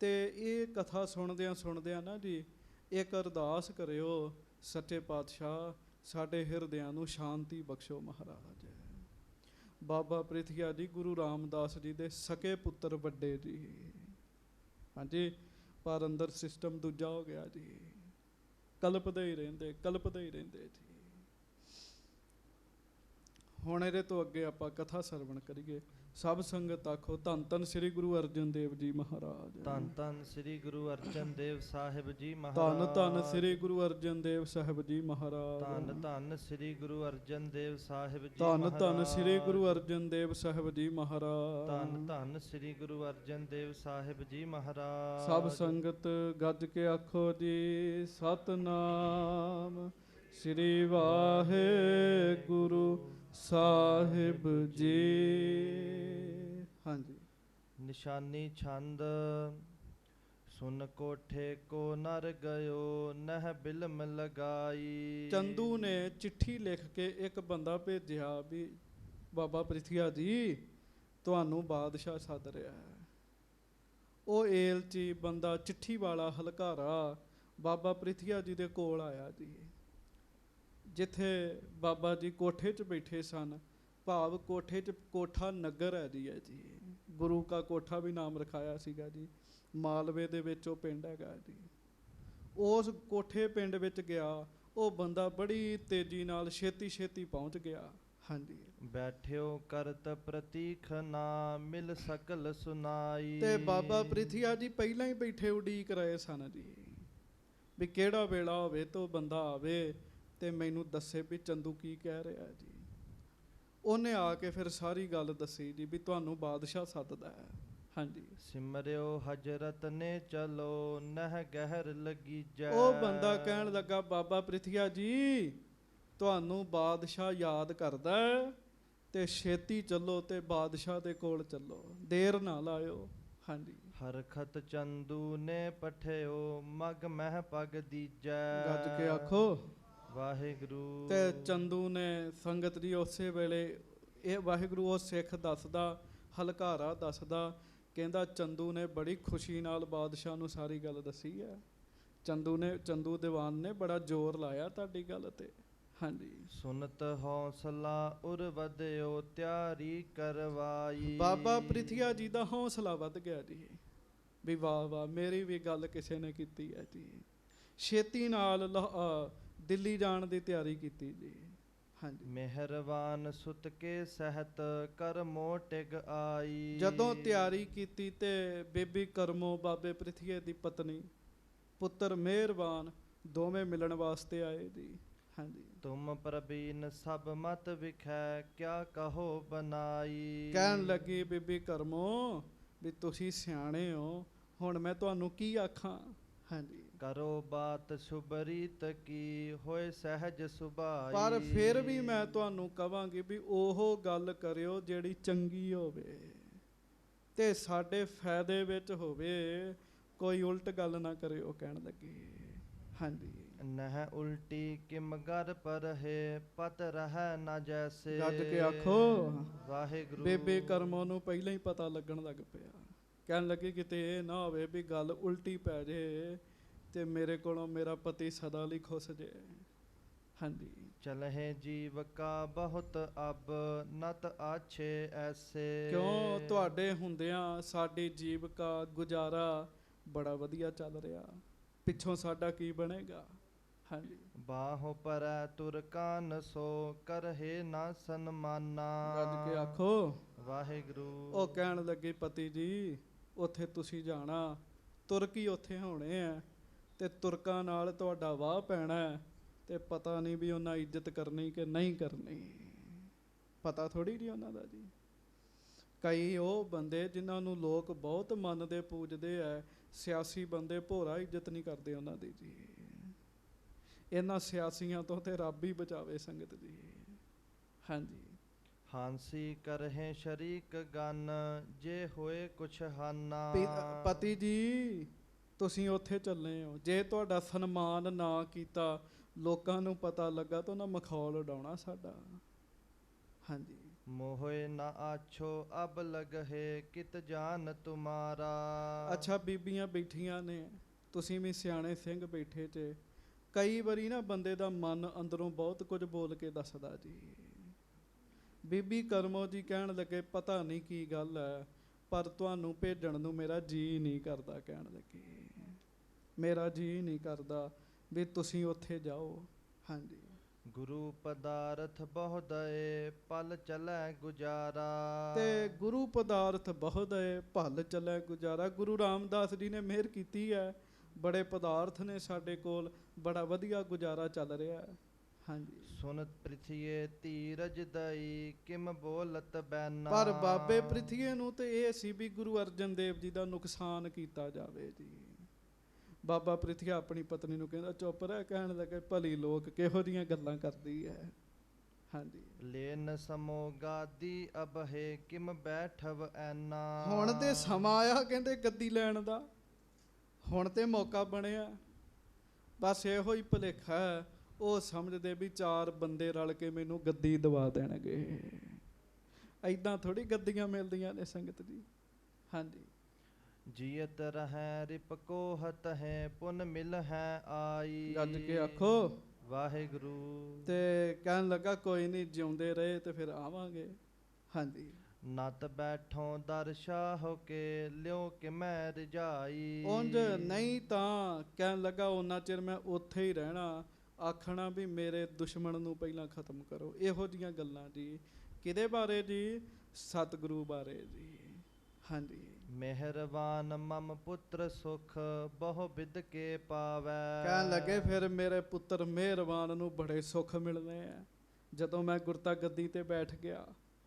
Speaker 1: ਤੇ ਇਹ ਕਥਾ ਸੁਣਦਿਆਂ ਨਾ ਜੀ ਇੱਕ ਅਰਦਾਸ ਕਰਿਓ, ਸੱਚੇ ਪਾਤਸ਼ਾਹ ਸਾਡੇ ਹਿਰਦਿਆਂ ਨੂੰ ਸ਼ਾਂਤੀ ਬਖਸ਼ੋ ਮਹਾਰਾਜ। ਬਾਬਾ ਪ੍ਰਿਥੀਆ ਜੀ ਗੁਰੂ ਰਾਮਦਾਸ ਜੀ ਦੇ ਸਕੇ ਪੁੱਤਰ ਵੱਡੇ ਜੀ। ਹਾਂਜੀ, ਪਰ ਅੰਦਰ ਸਿਸਟਮ ਦੂਜਾ ਹੋ ਗਿਆ ਜੀ। ਕਲਪਦੇ ਹੀ ਰਹਿੰਦੇ ਜੀ। ਹੁਣ ਇਹਦੇ ਤੋਂ ਅੱਗੇ ਆਪਾਂ ਕਥਾ ਸਰਵਣ ਕਰੀਏ। ਸਭ ਸੰਗਤ ਆਖੋ ਧੰਨ ਧੰਨ ਸ੍ਰੀ ਗੁਰੂ ਅਰਜਨ ਦੇਵ ਜੀ ਮਹਾਰਾਜ।
Speaker 2: ਧੰਨ ਧੰਨ ਸ੍ਰੀ ਗੁਰੂ ਅਰਜਨ ਦੇਵ ਸਾਹਿਬ ਜੀ ਮਹਾਰਾਜ।
Speaker 1: ਧੰਨ ਧੰਨ ਸ੍ਰੀ ਗੁਰੂ ਅਰਜਨ ਦੇਵ ਸਾਹਿਬ ਜੀ ਮਹਾਰਾਜ।
Speaker 2: ਧੰਨ ਧੰਨ ਸ੍ਰੀ ਗੁਰੂ ਅਰਜਨ ਦੇਵ ਸਾਹਿਬ ਜੀ
Speaker 1: ਧੰਨ
Speaker 2: ਮਹਾਰਾਜ।
Speaker 1: ਧੰਨ ਸ੍ਰੀ ਗੁਰੂ ਅਰਜਨ ਦੇਵ ਸਾਹਿਬ ਜੀ ਮਹਾਰਾਜ।
Speaker 2: ਧੰਨ ਧੰਨ ਸ੍ਰੀ ਗੁਰੂ ਅਰਜਨ ਦੇਵ ਸਾਹਿਬ ਜੀ ਮਹਾਰਾਜ।
Speaker 1: ਸਭ ਸੰਗਤ ਗੱਜ ਕੇ ਆਖੋ ਜੀ ਸਤਨਾਮ ਸ੍ਰੀ ਵਾਹਿਗੁਰੂ ਸਾਹਿਬ ਜੀ। ਹਾਂਜੀ।
Speaker 2: ਨਿਸ਼ਾਨੀ ਛੰਦ ਸੁਨ ਕੋਠੇ ਕੋ ਨਰ ਗਇਓ ਨਹਿ ਬਿਲਮ ਲਗਾਈ।
Speaker 1: ਚੰਦੂ ਨੇ ਚਿੱਠੀ ਲਿਖ ਕੇ ਇੱਕ ਬੰਦਾ ਭੇਜਿਆ ਵੀ ਬਾਬਾ ਪ੍ਰਿਥੀਆ ਜੀ ਤੁਹਾਨੂੰ ਬਾਦਸ਼ਾਹ ਸੱਦ ਰਿਹਾ ਹੈ। ਉਹ ਏਲਚੀ ਬੰਦਾ ਚਿੱਠੀ ਵਾਲਾ ਹਲਕਾਰਾ ਬਾਬਾ ਪ੍ਰਿਥੀਆ ਜੀ ਦੇ ਕੋਲ ਆਇਆ ਜੀ। ਜਿੱਥੇ ਬਾਬਾ ਜੀ ਕੋਠੇ 'ਚ ਬੈਠੇ ਸਨ, ਭਾਵ ਕੋਠੇ 'ਚ ਕੋਠਾ ਨਗਰ ਹੈ ਜੀ। ਗੁਰੂ ਕਾ ਕੋਠਾ ਵੀ ਨਾਮ ਰਖਾਇਆ ਸੀਗਾ ਜੀ। ਮਾਲਵੇ ਦੇ ਵਿੱਚ ਉਹ ਪਿੰਡ ਹੈਗਾ ਜੀ। ਉਸ ਕੋਠੇ ਪਿੰਡ ਵਿੱਚ ਗਿਆ ਉਹ ਬੰਦਾ ਬੜੀ ਤੇਜ਼ੀ ਨਾਲ ਛੇਤੀ ਪਹੁੰਚ ਗਿਆ। ਹਾਂਜੀ।
Speaker 2: ਬੈਠਿਓ ਕਰਤ ਪ੍ਰਤੀਖ ਨਾ ਮਿਲ ਸਕਲ ਸੁਨਾਈ।
Speaker 1: ਤੇ ਬਾਬਾ ਪ੍ਰਿਥੀਆ ਜੀ ਪਹਿਲਾਂ ਹੀ ਬੈਠੇ ਉਡੀਕ ਰਹੇ ਸਨ ਜੀ ਵੀ ਕਿਹੜਾ ਵੇਲਾ ਹੋਵੇ ਤਾਂ ਬੰਦਾ ਆਵੇ ਤੇ ਮੈਨੂੰ ਦੱਸੇ ਵੀ ਚੰਦੂ ਕੀ ਕਹਿ ਰਿਹਾ ਜੀ। ਉਹਨੇ ਆ ਕੇ ਫਿਰ ਸਾਰੀ ਗੱਲ ਦੱਸੀ ਜੀ ਵੀ ਤੁਹਾਨੂੰ ਬਾਦਸ਼ਾਹ ਸੱਦਦਾ ਹੈ। ਹਾਂਜੀ।
Speaker 2: ਸਿਮਰਿਓ ਹਜਰਤ ਨੇ ਚਲੋ ਨਹਿ ਗਹਿਰ ਲੱਗੀ ਜੈ।
Speaker 1: ਉਹ ਬੰਦਾ ਕਹਿਣ ਲੱਗਾ ਬਾਬਾ ਪ੍ਰਿਥੀਆ ਜੀ ਤੁਹਾਨੂੰ ਬਾਦਸ਼ਾਹ ਯਾਦ ਕਰਦਾ ਤੇ ਛੇਤੀ ਚੱਲੋ ਤੇ ਬਾਦਸ਼ਾਹ ਦੇ ਕੋਲ ਚੱਲੋ, ਦੇਰ ਨਾ ਲਾਇਓ। ਹਾਂਜੀ।
Speaker 2: ਹਰਖਤ ਚੰਦੂ ਨੇ ਪਠਿਓ ਮਗ ਮਹਿ ਪਗ ਦੀਜੈ।
Speaker 1: ਗੱਜ ਕੇ ਆਖੋ
Speaker 2: ਵਾਹਿਗੁਰੂ।
Speaker 1: ਤੇ ਚੰਦੂ ਨੇ ਸੰਗਤ ਦੀ ਉਸੇ ਵੇਲੇ ਇਹ ਵਾਹਿਗੁਰੂ ਉਹ ਸਿੱਖ ਦੱਸਦਾ, ਹਲਕਾਰਾ ਦੱਸਦਾ ਕਹਿੰਦਾ ਚੰਦੂ ਨੇ ਬੜੀ ਖੁਸ਼ੀ ਨਾਲ ਬਾਦਸ਼ਾਹ ਨੂੰ ਸਾਰੀ ਗੱਲ ਦੱਸੀ ਹੈ। ਚੰਦੂ ਦੀਵਾਨ ਨੇ ਬੜਾ ਜ਼ੋਰ ਲਾਇਆ ਤੁਹਾਡੀ ਗੱਲ ਤੇ। ਹਾਂਜੀ।
Speaker 2: ਸੁਨਤ ਹੌਸਲਾ ਉਰ ਵਧਿਓ ਤਿਆਰੀ ਕਰਵਾਈ।
Speaker 1: ਬਾਬਾ ਪ੍ਰਿਥੀਆ ਜੀ ਦਾ ਹੌਸਲਾ ਵੱਧ ਗਿਆ ਜੀ, ਵੀ ਵਾਹ ਵਾਹ ਮੇਰੀ ਵੀ ਗੱਲ ਕਿਸੇ ਨੇ ਕੀਤੀ ਹੈ ਜੀ। ਛੇਤੀ ਨਾਲ ਦਿੱਲੀ ਜਾਣ ਦੀ ਤਿਆਰੀ ਕੀਤੀ ਜੀ। ਹਾਂਜੀ।
Speaker 2: ਮਿਹਰਬਾਨ ਸੁਤ ਕੇ ਸਹਿਤ ਕਰਮੋ ਟਿਗ ਆਈ।
Speaker 1: ਜਦੋਂ ਤਿਆਰੀ ਕੀਤੀ ਤੇ ਬੀਬੀ ਕਰਮੋ ਬਾਬੇ ਪ੍ਰਿਥੀਏ ਦੀ ਪਤਨੀ ਪੁੱਤਰ ਮਿਹਰਬਾਨ ਦੋਵੇਂ ਮਿਲਣ ਵਾਸਤੇ ਆਏ ਜੀ। ਹਾਂਜੀ।
Speaker 2: ਤੁਮ ਪ੍ਰਬੀਨ ਸਭ ਮਤ ਵਿਖੈ ਕਿਆ ਕਹੋ ਬਨਾਈ।
Speaker 1: ਕਹਿਣ ਲੱਗੀ ਬੀਬੀ ਕਰਮੋ ਵੀ ਤੁਸੀਂ ਸਿਆਣੇ ਹੋ, ਹੁਣ ਮੈਂ ਤੁਹਾਨੂੰ ਕੀ ਆਖਾਂ। ਹਾਂਜੀ।
Speaker 2: ਕਰੋ ਬਾਤ ਸ਼ੁਭਰੀਤ ਕੀ ਹੋਏ ਸਹਿਜ ਸੁਭਾਈ।
Speaker 1: ਪਰ ਫਿਰ ਵੀ ਮੈਂ ਤੁਹਾਨੂੰ ਕਵਾਂਗੀ ਵੀ ਉਹ ਗੱਲ ਕਰਿਓ ਜਿਹੜੀ ਚੰਗੀ ਹੋਵੇ ਤੇ ਸਾਡੇ ਫਾਇਦੇ ਵਿੱਚ ਹੋਵੇ, ਕੋਈ ਉਲਟ ਗੱਲ ਨਾ ਕਰਿਓ। ਕਹਿਣ ਲੱਗੀ। ਹਾਂਜੀ।
Speaker 2: ਨਹ ਉਲਟੀ ਕਿਮ ਗਰ ਪਰ ਹੈ ਪਤ ਰਹਿ ਨਾ ਜੈਸੇ।
Speaker 1: ਗੱਜ ਕੇ ਆਖੋ
Speaker 2: ਵਾਹਿਗੁਰੂ।
Speaker 1: ਬੇਬੇ ਕਰਮੋਂ ਨੂੰ ਪਹਿਲਾਂ ਹੀ ਪਤਾ ਲੱਗਣ ਲੱਗ ਪਿਆ। ਕਹਿਣ ਲੱਗੀ ਕਿਤੇ ਇਹ ਨਾ ਹੋਵੇ ਵੀ ਗੱਲ ਉਲਟੀ ਪੈ ਜੇ ਤੇ ਮੇਰੇ ਕੋਲੋਂ ਮੇਰਾ ਪਤੀ ਸਦਾ ਲਈ ਖੁੱਸ ਜੇ। ਹਾਂਜੀ।
Speaker 2: ਚਲਹਿ ਜੀਵ ਕਾ ਬਹੁਤ ਅਬ ਨਤ ਆਛੇ ਐਸੇ।
Speaker 1: ਕਿਉਂ ਤੁਹਾਡੇ ਹੁੰਦਿਆਂ ਸਾਡੀ ਜੀਵਕਾ ਗੁਜ਼ਾਰਾ ਬੜਾ ਵਧੀਆ ਚੱਲ ਰਿਹਾ, ਪਿੱਛੋਂ ਸਾਡਾ ਕੀ ਬਣੇਗਾ। ਹਾਂਜੀ।
Speaker 2: ਬਾਹੋ ਪਰੈ ਤੁਰਕਾਨ ਸੋ ਕਰਹਿ ਨਾ ਸਨਮਾਨਾ।
Speaker 1: ਗੱਜ ਕੇ ਆਖੋ
Speaker 2: ਵਾਹਿਗੁਰੂ।
Speaker 1: ਉਹ ਕਹਿਣ ਲੱਗੇ ਪਤੀ ਜੀ ਉੱਥੇ ਤੁਸੀਂ ਜਾਣਾ, ਤੁਰਕ ਹੀ ਉੱਥੇ ਹੋਣੇ ਆ ਤੇ ਤੁਰਕਾਂ ਨਾਲ ਤੁਹਾਡਾ ਵਾਹ ਪੈਣਾ ਤੇ ਪਤਾ ਨਹੀਂ ਵੀ ਉਹਨਾਂ ਇੱਜ਼ਤ ਕਰਨੀ ਕਿ ਨਹੀਂ ਕਰਨੀ, ਪਤਾ ਥੋੜੀ ਜੀ ਉਹਨਾਂ ਦਾ ਜੀ। ਕਈ ਉਹ ਬੰਦੇ ਜਿਨ੍ਹਾਂ ਨੂੰ ਲੋਕ ਬਹੁਤ ਮੰਨਦੇ ਪੂਜਦੇ ਆ, ਸਿਆਸੀ ਬੰਦੇ ਭੋਰਾ ਇੱਜ਼ਤ ਨਹੀਂ ਕਰਦੇ ਉਹਨਾਂ ਦੀ ਜੀ। ਇਹਨਾਂ ਸਿਆਸੀਆਂ ਤੋਂ ਤੇ ਰੱਬ ਹੀ ਬਚਾਵੇ ਸੰਗਤ ਜੀ। ਹਾਂਜੀ।
Speaker 2: ਹਾਂਸੀ ਕਰਹਿ ਸ਼ਰੀਕ ਗਨ ਜੇ ਹੋਏ ਕੁਛ ਹਾਨਾ।
Speaker 1: ਪਤੀ ਜੀ ਤੁਸੀਂ ਉੱਥੇ ਚੱਲੇ ਹੋ, ਜੇ ਤੁਹਾਡਾ ਸਨਮਾਨ ਨਾ ਕੀਤਾ ਲੋਕਾਂ ਨੂੰ ਪਤਾ ਲੱਗਾ ਤਾਂ ਉਹਨਾਂ ਮਖੌਲ ਉਡਾਉਣਾ ਸਾਡਾ। ਹਾਂਜੀ।
Speaker 2: ਮੋਹੇ ਨਾ ਆਛੋ ਅਬ ਲਗਹਿ ਕਿਤ ਜਾਨ ਤੁਮਾਰਾ।
Speaker 1: ਅੱਛਾ ਬੀਬੀਆਂ ਬੈਠੀਆਂ ਨੇ, ਤੁਸੀਂ ਵੀ ਸਿਆਣੇ ਸਿੰਘ ਬੈਠੇ ਜੇ। ਕਈ ਵਾਰੀ ਨਾ ਬੰਦੇ ਦਾ ਮਨ ਅੰਦਰੋਂ ਬਹੁਤ ਕੁਝ ਬੋਲ ਕੇ ਦੱਸਦਾ ਜੀ। ਬੀਬੀ ਕਰਮੋ ਜੀ ਕਹਿਣ ਲੱਗੇ ਪਤਾ ਨਹੀਂ ਕੀ ਗੱਲ ਹੈ ਪਰ ਤੁਹਾਨੂੰ ਭੇਜਣ ਨੂੰ ਮੇਰਾ ਜੀ ਨਹੀਂ ਕਰਦਾ। ਕਹਿਣ ਲੱਗੇ ਮੇਰਾ ਜੀ ਨਹੀਂ ਕਰਦਾ ਵੀ ਤੁਸੀਂ ਉੱਥੇ ਜਾਓ। ਹਾਂਜੀ।
Speaker 2: ਗੁਰੂ ਪਦਾਰਥ ਬਹੁ ਦਏ ਪਲ ਚਲੈ ਗੁਜ਼ਾਰਾ।
Speaker 1: ਤੇ ਗੁਰੂ ਪਦਾਰਥ ਬਹੁ ਦਏ ਭਲ ਚਲੈ ਗੁਜ਼ਾਰਾ। ਗੁਰੂ ਰਾਮਦਾਸ ਜੀ ਨੇ ਮਿਹਰ ਕੀਤੀ ਹੈ, ਬੜੇ ਪਦਾਰਥ ਨੇ ਸਾਡੇ ਕੋਲ, ਬੜਾ ਵਧੀਆ ਗੁਜ਼ਾਰਾ ਚੱਲ ਰਿਹਾ ਹੈ। ਹਾਂਜੀ।
Speaker 2: ਸੁਨਤ ਪ੍ਰਿਥੀਏ ਧੀਰਜ ਦਈ ਕਿਮ ਬੋਲਤ ਬੈਨਾ।
Speaker 1: ਪਰ ਬਾਬੇ ਪ੍ਰਿਥੀਏ ਨੂੰ ਤੇ ਇਹ ਸੀ ਵੀ ਗੁਰੂ ਅਰਜਨ ਦੇਵ ਜੀ ਦਾ ਨੁਕਸਾਨ ਕੀਤਾ ਜਾਵੇ ਜੀ। ਬਾਬਾ ਪ੍ਰਿਥੀਆ ਆਪਣੀ ਪਤਨੀ ਨੂੰ ਕਹਿੰਦਾ ਚੁੱਪ ਰਹਿ। ਕਹਿਣ ਲੱਗੇ ਭਲੀ ਲੋਕ ਕਿਹੋ ਜਿਹੀਆਂ ਗੱਲਾਂ ਕਰਦੀ ਹੈ। ਹਾਂਜੀ।
Speaker 2: ਲੈਨ ਸਮੋਗਾਦੀ ਅਬਹਿ ਕਿਮ ਬੈਠਵ ਐਨਾ।
Speaker 1: ਹੁਣ ਤੇ ਸਮਾਂ ਆਇਆ ਕਹਿੰਦੇ ਗੱਦੀ ਲੈਣ ਦਾ, ਹੁਣ ਤੇ ਮੌਕਾ ਬਣਿਆ। ਬਸ ਇਹੋ ਹੀ ਭੁਲੇਖਾ ਹੈ, ਉਹ ਸਮਝਦੇ ਵੀ ਚਾਰ ਬੰਦੇ ਰਲ ਕੇ ਮੈਨੂੰ ਗੱਦੀ ਦਵਾ ਦੇਣਗੇ। ਐਦਾਂ ਥੋੜੀ ਗੱਦੀਆਂ ਮਿਲਦੀਆਂ ਨੇ ਸੰਗਤ ਜੀ। ਹਾਂਜੀ।
Speaker 2: ਜੀਅਤ ਰਹਿ ਰਿਪਕੋ ਹਤ ਹੈ ਪੁਨ ਮਿਲ ਹੈ ਆਈ।
Speaker 1: ਗੱਜ ਕੇ ਆਖੋ
Speaker 2: ਵਾਹਿਗੁਰੂ।
Speaker 1: ਤੇ ਕਹਿਣ ਲੱਗਾ ਕੋਈ ਨਹੀਂ, ਜਿਉਂਦੇ ਰਹੇ ਤੇ ਫਿਰ ਆਵਾਂਗੇ। ਹਾਂਜੀ।
Speaker 2: ਨਤ ਬੈਠੋ ਦਰਸ਼ਾ ਹੋ ਕੇ ਲਿਓ ਕਿ ਮੈਂ ਰਜਾਈ।
Speaker 1: ਉਂਝ ਨਹੀਂ ਤਾਂ ਕਹਿਣ ਲੱਗਾ ਉਹਨਾਂ ਚਿਰ ਮੈਂ ਉੱਥੇ ਹੀ ਰਹਿਣਾ, ਆਖਣਾ ਵੀ ਮੇਰੇ ਦੁਸ਼ਮਣ ਨੂੰ ਪਹਿਲਾਂ ਖਤਮ ਕਰੋ। ਇਹੋ ਜਿਹੀਆਂ ਗੱਲਾਂ ਜੀ। ਕਿਹਦੇ ਬਾਰੇ ਜੀ? ਸਤਿਗੁਰੂ ਬਾਰੇ ਜੀ। ਹਾਂਜੀ।
Speaker 2: ਮਿਹਰਬਾਨ ਮਮ ਪੁੱਤਰ ਸੁਖ ਬਹੁ ਬਿਦ ਕੇ ਪਾਵੈ।
Speaker 1: ਕਹਿਣ ਲੱਗੇ ਫਿਰ ਮੇਰੇ ਪੁੱਤਰ ਮਿਹਰਬਾਨ ਨੂੰ ਬੜੇ ਸੁੱਖ ਮਿਲਨੇ ਆ ਜਦੋਂ ਮੈਂ ਗੁਰਤਾ ਗੱਦੀ ਤੇ ਬੈਠ ਗਿਆ।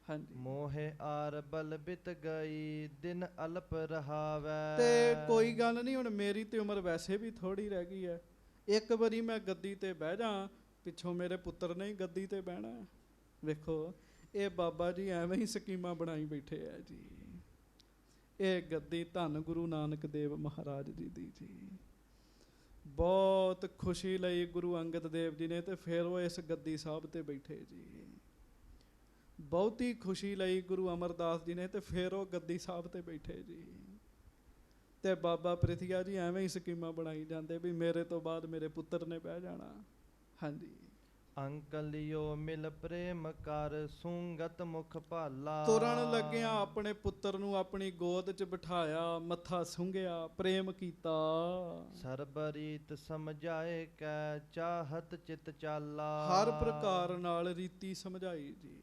Speaker 1: ਹਾਂਜੀ।
Speaker 2: ਮੋਹੇ ਆਰ ਬਲ ਬਿਤ ਗਈ ਦਿਨ ਅਲਪ ਰਹਾਵੈ।
Speaker 1: ਤੇ ਕੋਈ ਗੱਲ ਨਹੀਂ, ਹੁਣ ਮੇਰੀ ਤੇ ਉਮਰ ਵੈਸੇ ਵੀ ਥੋੜੀ ਰਹਿ ਗਈ ਹੈ। ਇੱਕ ਵਾਰੀ ਮੈਂ ਗੱਦੀ ਤੇ ਬਹਿ ਜਾ, ਪਿੱਛੋਂ ਮੇਰੇ ਪੁੱਤਰ ਨੇ ਹੀ ਗੱਦੀ ਤੇ ਬਹਿਣਾ। ਵੇਖੋ ਇਹ ਬਾਬਾ ਜੀ ਐਵੇਂ ਹੀ ਸਕੀਮਾਂ ਬਣਾਈ ਬੈਠੇ ਆ ਜੀ। ਇਹ ਗੱਦੀ ਧੰਨ ਗੁਰੂ ਨਾਨਕ ਦੇਵ ਮਹਾਰਾਜ ਜੀ ਦੀ ਜੀ। ਬਹੁਤ ਖੁਸ਼ੀ ਲਈ ਗੁਰੂ ਅੰਗਦ ਦੇਵ ਜੀ ਨੇ ਤੇ ਫਿਰ ਉਹ ਇਸ ਗੱਦੀ ਸਾਹਿਬ ਤੇ ਬੈਠੇ ਜੀ। ਬਹੁਤੀ ਖੁਸ਼ੀ ਲਈ ਗੁਰੂ ਅਮਰਦਾਸ ਜੀ ਨੇ, ਤੇ ਫਿਰ ਉਹ ਗੱਦੀ ਸਾਹਿਬ ਤੇ ਬੈਠੇ ਜੀ। ਤੇ ਬਾਬਾ ਪ੍ਰਿਥੀਆ ਜੀ ਐਵੇਂ ਹੀ ਸਕੀਮਾਂ ਬਣਾਈ ਜਾਂਦੇ ਵੀ ਮੇਰੇ ਤੋਂ ਬਾਅਦ ਮੇਰੇ ਪੁੱਤਰ ਨੇ ਬਹਿ ਜਾਣਾ। ਹਾਂਜੀ।
Speaker 2: ਅੰਕਲਿਓ ਮਿਲ ਪ੍ਰੇਮ ਕਰ ਸੁੰਗਤ ਮੁਖ ਭਾਲਾ।
Speaker 1: ਤੁਰਨ ਲੱਗਿਆਂ ਆਪਣੇ ਪੁੱਤਰ ਨੂੰ ਆਪਣੀ ਗੋਦ 'ਚ ਬਿਠਾਇਆ, ਮੱਥਾ ਸੁੰਘਿਆ, ਪ੍ਰੇਮ ਕੀਤਾ।
Speaker 2: ਸਰਬਰੀਤ ਸਮਝਾਏ ਕੈ ਚਾਹਤ ਚਿਤ ਚਾਲਾ।
Speaker 1: ਹਰ ਪ੍ਰਕਾਰ ਨਾਲ ਰੀਤੀ ਸਮਝਾਈ ਜੀ।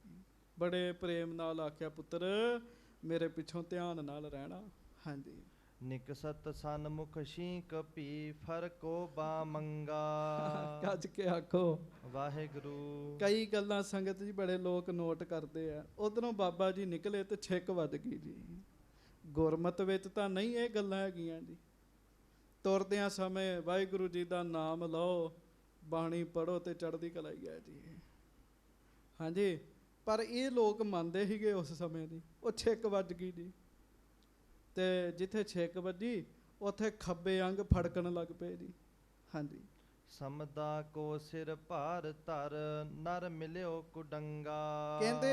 Speaker 1: ਬੜੇ ਪ੍ਰੇਮ ਨਾਲ ਆਖਿਆ, ਪੁੱਤਰ ਮੇਰੇ ਪਿੱਛੋਂ ਧਿਆਨ ਨਾਲ ਰਹਿਣਾ। ਹਾਂਜੀ।
Speaker 2: ਨਿਕਸਤ ਸਨਮੁਖ ਸ਼ੀਂਕ ਭੀ ਫਰਕੋ ਬਾ ਮੰਗਾ।
Speaker 1: ਗੱਜ ਕੇ ਆਖੋ
Speaker 2: ਵਾਹਿਗੁਰੂ।
Speaker 1: ਕਈ ਗੱਲਾਂ ਸੰਗਤ ਜੀ ਬੜੇ ਲੋਕ ਨੋਟ ਕਰਦੇ ਆ। ਉਧਰੋਂ ਬਾਬਾ ਜੀ ਨਿਕਲੇ ਤੇ ਛਿੱਕ ਵੱਜ ਗਈ ਜੀ। ਗੁਰਮਤ ਵਿੱਚ ਤਾਂ ਨਹੀਂ ਇਹ ਗੱਲਾਂ ਹੈਗੀਆਂ ਜੀ। ਤੁਰਦਿਆਂ ਸਮੇਂ ਵਾਹਿਗੁਰੂ ਜੀ ਦਾ ਨਾਮ ਲਓ, ਬਾਣੀ ਪੜ੍ਹੋ ਤੇ ਚੜ੍ਹਦੀ ਕਲਾ ਹੀ ਹੈ ਜੀ। ਹਾਂਜੀ। ਪਰ ਇਹ ਲੋਕ ਮੰਨਦੇ ਸੀਗੇ ਉਸ ਸਮੇਂ ਦੀ। ਉਹ ਛਿੱਕ ਵੱਜ ਗਈ ਜੀ, ਤੇ ਜਿੱਥੇ ਛਿੱਕ ਵੱਜੀ ਉੱਥੇ ਖੱਬੇ ਅੰਗ ਫੜਕਣ ਲੱਗ ਪਏ ਜੀ। ਹਾਂਜੀ।
Speaker 2: ਸਮਦਾ ਕੋ ਸਿਰ ਭਾਰ ਧਰ ਨਰ ਮਿਲਿਓ ਕੁਡੰਗਾ।
Speaker 1: ਕਹਿੰਦੇ